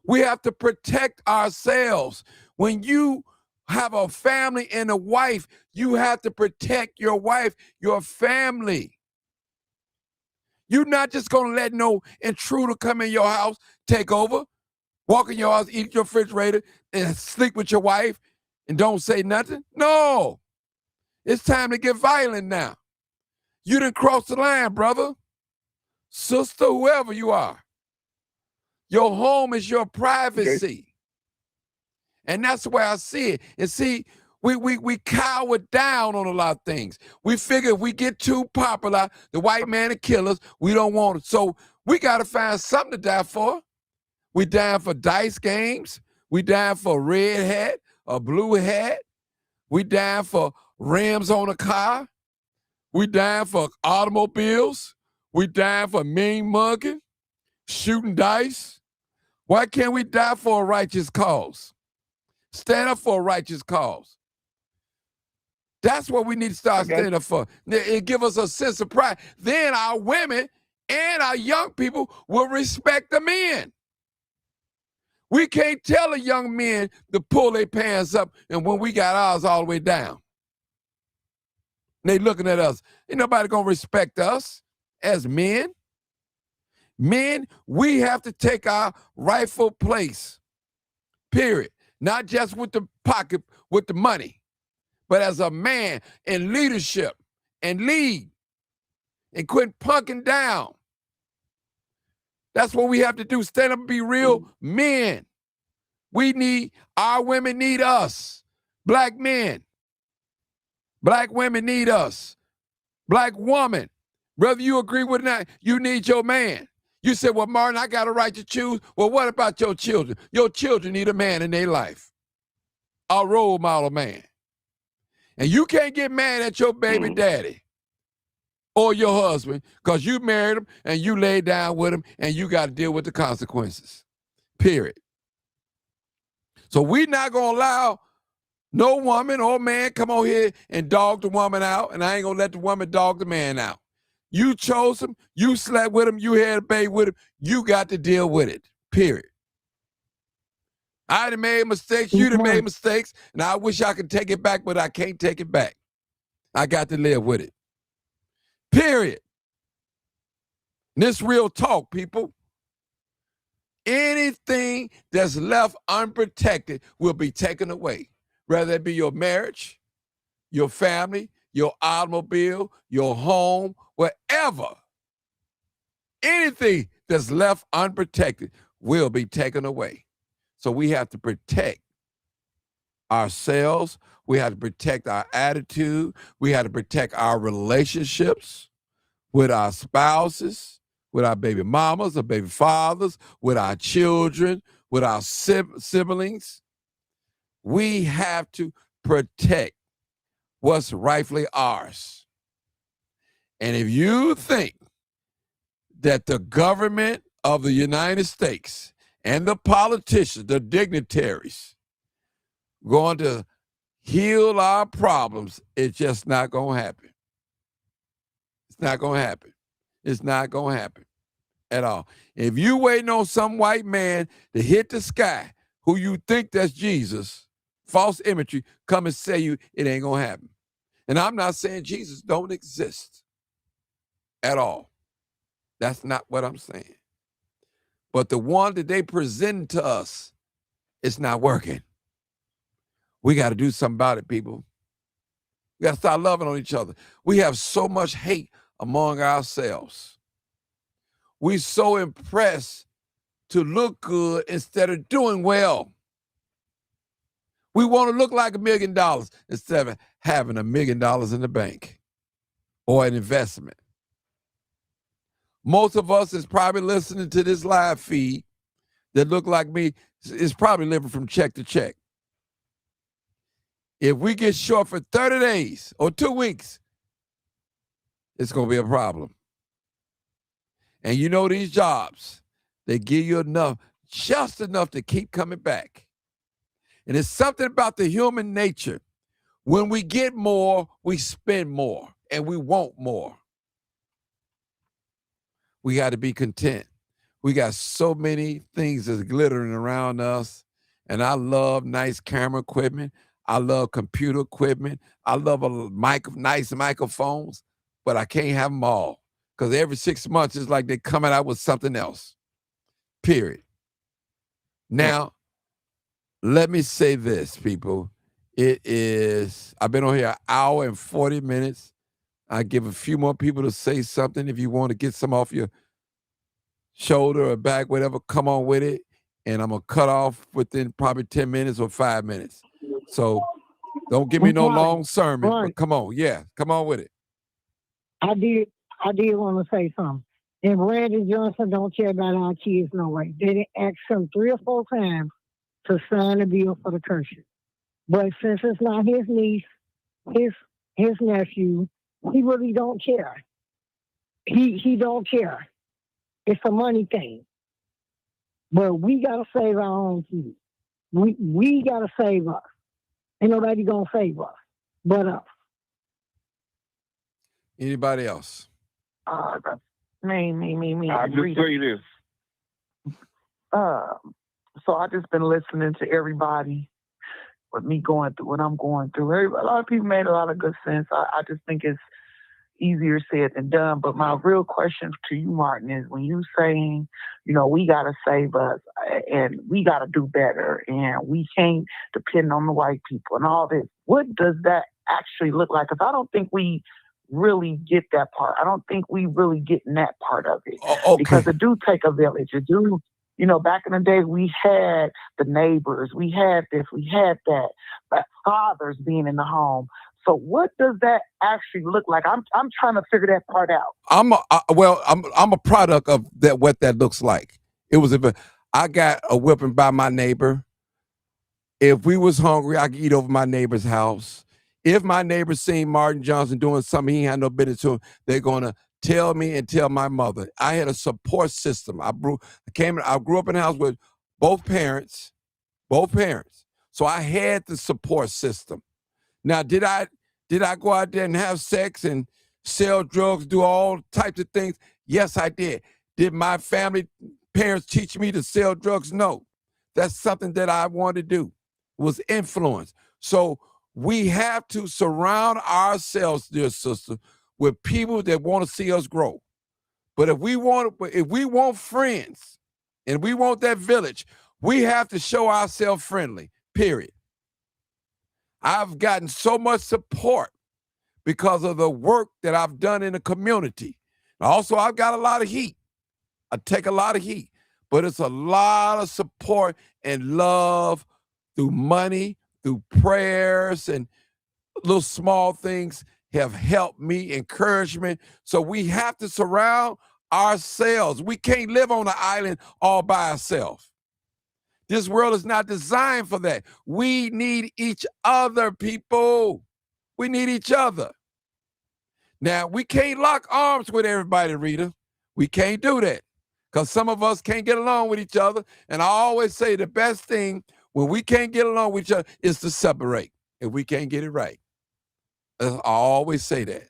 We have to protect ourselves. When you have a family and a wife, you have to protect your wife, your family. You're not just going to let no intruder come in your house, take over, walk in your house, eat your refrigerator, and sleep with your wife and don't say nothing. No. It's time to get violent now. You done crossed the line, brother, sister, whoever you are. Your home is your privacy. Okay. And that's the way I see it. And see, we cower down on a lot of things. We figure if we get too popular, the white man will kill us. We don't want it. So we got to find something to die for. We dying for dice games. We dying for a red hat, a blue hat. We dying for rims on a car. We dying for automobiles. We dying for mean mugging, shooting dice. Why can't we die for a righteous cause? Stand up for a righteous cause. That's what we need to start standing up for. It give us a sense of pride. Then our women and our young people will respect the men. We can't tell a young men to pull their pants up and when we got ours all the way down. They looking at us. Ain't nobody gonna respect us as men. Men, we have to take our rightful place, period. Not just with the pocket, with the money, but as a man in leadership and lead and quit punking down. That's what we have to do, stand up and be real men. Our women need us. Black men. Black women need us. Black woman, whether you agree with it or not, you need your man. You said, well, Martin, I got a right to choose. Well, what about your children? Your children need a man in their life, a role model man. And you can't get mad at your baby daddy or your husband because you married him and you laid down with him and you got to deal with the consequences, period. So we're not going to allow no woman or man come on here and dog the woman out, and I ain't going to let the woman dog the man out. You chose him, you slept with him, you had a baby with him, you got to deal with it, period. I done made mistakes, you done made mistakes, and I wish I could take it back, but I can't take it back. I got to live with it, period. And this real talk, people. Anything that's left unprotected will be taken away, whether it be your marriage, your family, your automobile, your home, whatever. Anything that's left unprotected will be taken away. So we have to protect ourselves. We have to protect our attitude. We have to protect our relationships with our spouses, with our baby mamas, our baby fathers, with our children, with our siblings. We have to protect what's rightfully ours. And if you think that the government of the United States and the politicians, the dignitaries, going to heal our problems, it's just not going to happen. It's not going to happen. It's not going to happen at all. If you waiting on some white man to hit the sky, who you think that's Jesus, false imagery, come and say you, it ain't going to happen. And I'm not saying Jesus don't exist at all. That's not what I'm saying. But the one that they present to us, it's not working. We got to do something about it, people. We got to start loving on each other. We have so much hate among ourselves. We're so impressed to look good instead of doing well. We want to look like $1 million instead of having $1 million in the bank or an investment. Most of us is probably listening to this live feed that look like me is probably living from check to check. If we get short for 30 days or 2 weeks, it's going to be a problem. And you know these jobs, they give you enough, just enough to keep coming back. And it's something about the human nature. When we get more, we spend more and we want more. We got to be content. We got so many things that's glittering around us. And I love nice camera equipment. I love computer equipment. I love nice microphones, but I can't have them all. Because every 6 months, it's like they're coming out with something else, period. Now, let me say this, people. I've been on here an hour and 40 minutes. I give a few more people to say something. If you want to get some off your shoulder or back, whatever, come on with it. And I'm going to cut off within probably 10 minutes or 5 minutes. So don't give me no long sermon, but come on. Yeah, come on with it. I did want to say something. And Brandon Johnson don't care about our kids no way. They didn't ask him 3 or 4 times to sign a bill for the churches. But since it's not his niece, his nephew, he really don't care. He don't care. It's a money thing. But we gotta save our own kids. We gotta save us. Ain't nobody gonna save us but us. Anybody else? Me. I'll just say this. So I just been listening to everybody with me going through what I'm going through. A lot of people made a lot of good sense. I just think it's easier said than done. But my real question to you, Martin, is when you saying, we got to save us and we got to do better and we can't depend on the white people and all this, what does that actually look like? Because I don't think we really get that part. I don't think we really get in that part of it. Okay. Because it do take a village. It do. Back in the day, we had the neighbors, we had this, we had that, but fathers being in the home. So what does that actually look like? I'm trying to figure that part out. I'm a product of that. What that looks like. I got a whipping by my neighbor. If we was hungry, I could eat over my neighbor's house. If my neighbor seen Martin Johnson doing something he had no business to, they're gonna tell me and tell my mother. I had a support system. I grew up in a house with both parents. So I had the support system. Now, did I go out there and have sex and sell drugs, do all types of things? Yes, I did. Did my parents teach me to sell drugs? No. That's something that I wanted to do, was influence. So we have to surround ourselves, dear sister, with people that want to see us grow. But if we want friends and we want that village, we have to show ourselves friendly, period. I've gotten so much support because of the work that I've done in the community. Also, I've got a lot of heat. I take a lot of heat, but it's a lot of support and love through money, through prayers, and little small things have helped me, encouragement. So we have to surround ourselves. We can't live on an island all by ourselves. This world is not designed for that. We need each other, people. We need each other. Now, we can't lock arms with everybody, Rita. We can't do that because some of us can't get along with each other. And I always say the best thing when we can't get along with each other is to separate if we can't get it right. I always say that.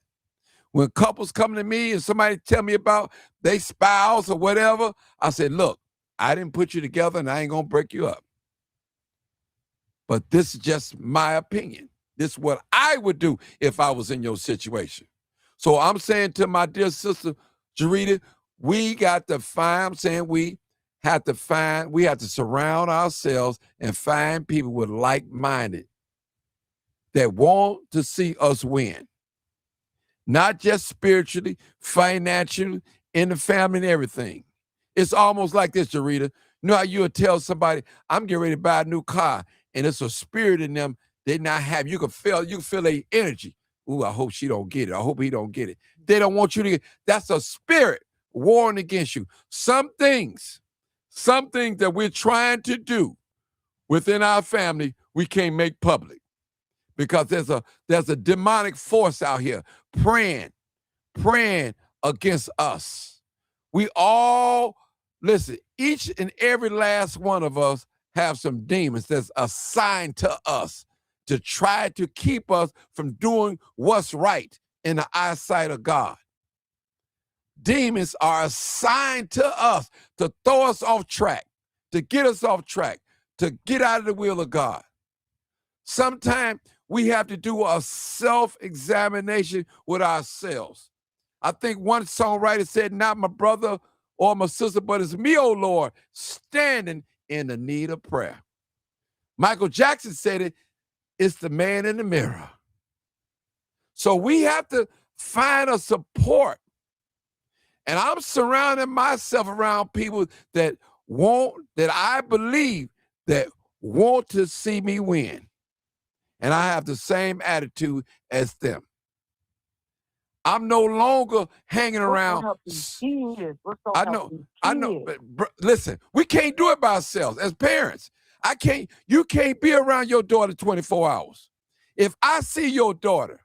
When couples come to me and somebody tell me about their spouse or whatever, I say, look, I didn't put you together and I ain't going to break you up. But this is just my opinion. This is what I would do if I was in your situation. So I'm saying to my dear sister, Jarita, we have to surround ourselves and find people with like-minded that want to see us win. Not just spiritually, financially, in the family and everything. It's almost like this, Jarita. You know how you would tell somebody, I'm getting ready to buy a new car, and it's a spirit in them they not have. You can feel their energy. Ooh, I hope she don't get it. I hope he don't get it. They don't want you to get it. That's a spirit warring against you. Some things that we're trying to do within our family, we can't make public because there's a demonic force out here praying against us. We all, listen, each and every last one of us have some demons that's assigned to us to try to keep us from doing what's right in the eyesight of God. demons are assigned to us to throw us off track, to get us off track, to get out of the will of God. Sometimes we have to do a self-examination with ourselves. I think one songwriter said, not my brother or my sister, but it's me, oh Lord, standing in the need of prayer. Michael Jackson said it, it's the man in the mirror. So we have to find a support. And I'm surrounding myself around people that I believe that want to see me win. And I have the same attitude as them. I'm no longer hanging around. I know, but listen, we can't do it by ourselves as parents. You can't be around your daughter 24 hours. If I see your daughter,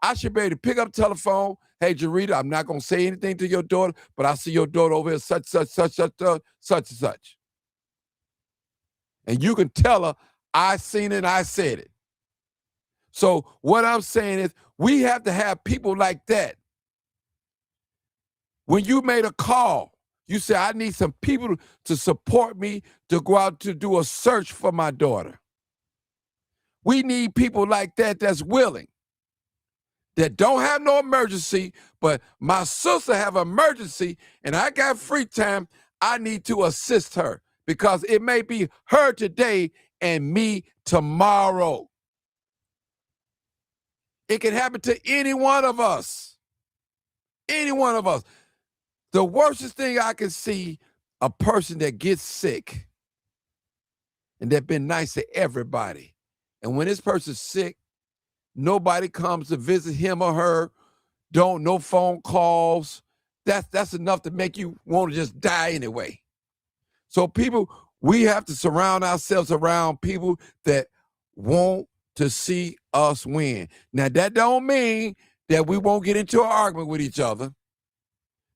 I should be able to pick up the telephone. Hey, Jarita, I'm not going to say anything to your daughter, but I see your daughter over here, such and such. And you can tell her, I seen it and I said it. So what I'm saying is we have to have people like that. When you made a call, you said, I need some people to support me to go out to do a search for my daughter. We need people like that that's willing, that don't have no emergency, but my sister have an emergency and I got free time, I need to assist her because it may be her today and me tomorrow. It can happen to any one of us. Any one of us. The worstest thing I can see, a person that gets sick and they've been nice to everybody. And when this person's sick, nobody comes to visit him or her, no phone calls. That's enough to make you want to just die anyway. So people, we have to surround ourselves around people that want to see us win. Now, that don't mean that we won't get into an argument with each other.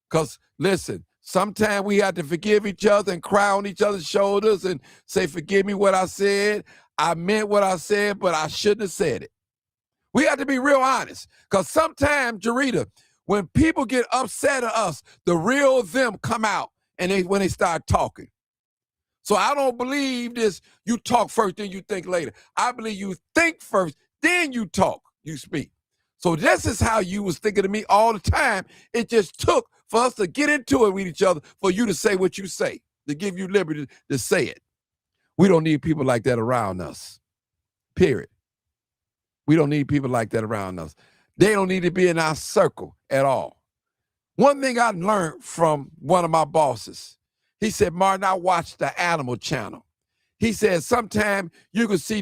Because, listen, sometimes we have to forgive each other and cry on each other's shoulders and say, forgive me what I said. I meant what I said, but I shouldn't have said it. We have to be real honest. Because sometimes, Jarita, when people get upset at us, the real them come out and when they start talking. So I don't believe this, you talk first, then you think later. I believe you think first, then you talk, you speak. So this is how you was thinking of me all the time. It just took for us to get into it with each other, for you to say what you say, to give you liberty to say it. We don't need people like that around us, period. We don't need people like that around us. They don't need to be in our circle at all. One thing I learned from one of my bosses, he said, Martin, I watched the Animal Channel. He said, sometimes you can see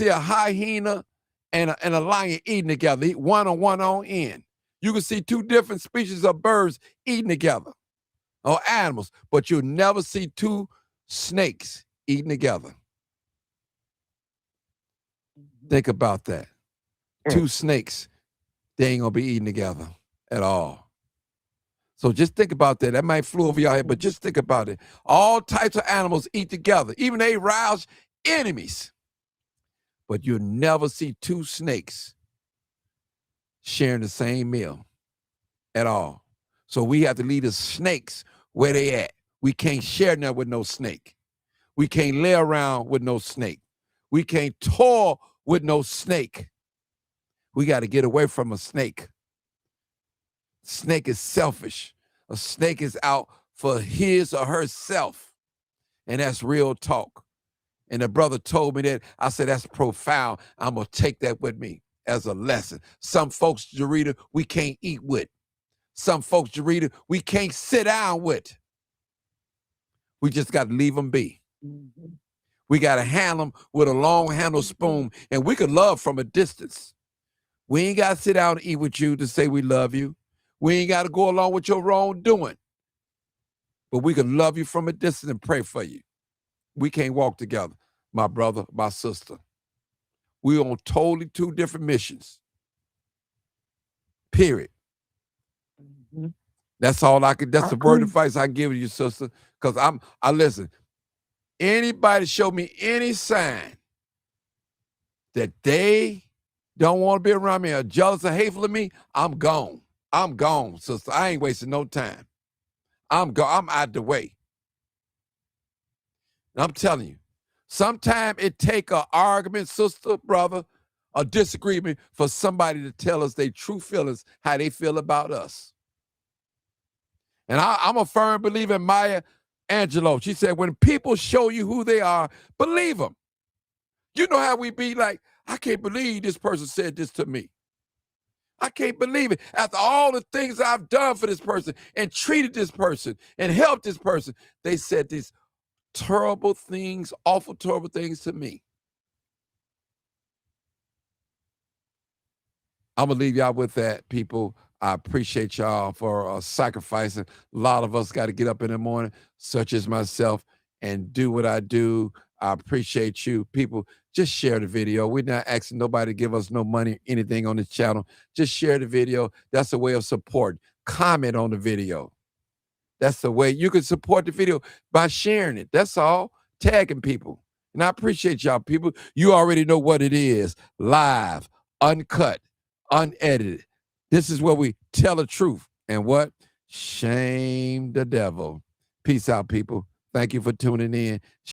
a hyena and a lion eating together, one on end. You can see two different species of birds eating together, or animals, but you'll never see two snakes eating together. Think about that. Two snakes, they ain't gonna be eating together at all. So just think about that. That might flew over your head, but just think about it. All types of animals eat together. Even they rouse enemies. But you'll never see two snakes sharing the same meal at all. So we have to leave the snakes where they at. We can't share nothing with no snake. We can't lay around with no snake. We can't toy with no snake. We got to get away from a snake. Snake is selfish. A snake is out for his or herself. And that's real talk. And the brother told me that. I said, that's profound. I'm going to take that with me as a lesson. Some folks, Jarita, we can't eat with. Some folks, Jarita, we can't sit down with. We just got to leave them be. Mm-hmm. We got to handle them with a long handle spoon. And we can love from a distance. We ain't got to sit down and eat with you to say we love you. We ain't got to go along with your wrongdoing. But we can love you from a distance and pray for you. We can't walk together, my brother, my sister. We're on totally two different missions. Period. Mm-hmm. That's all I could, that's the word of advice I give you, sister. Because I listen, anybody show me any sign that they don't want to be around me or jealous or hateful of me, I'm gone. I'm gone, sister. I ain't wasting no time. I'm out the way. And I'm telling you, sometimes it take an argument, sister, brother, a disagreement for somebody to tell us their true feelings, how they feel about us. And I'm a firm believer in Maya Angelou. She said, when people show you who they are, believe them. You know how we be like, I can't believe this person said this to me. I can't believe it. After all the things I've done for this person and treated this person and helped this person, they said these terrible things, awful, terrible things to me. I'm going to leave y'all with that, people. I appreciate y'all for sacrificing. A lot of us got to get up in the morning, such as myself, and do what I do. I appreciate you. People, just share the video. We're not asking nobody to give us no money, anything on this channel. Just share the video. That's a way of support. Comment on the video. That's the way you can support the video, by sharing it. That's all. Tagging people. And I appreciate y'all, people. You already know what it is. Live, uncut, unedited. This is where we tell the truth. And what? Shame the devil. Peace out, people. Thank you for tuning in.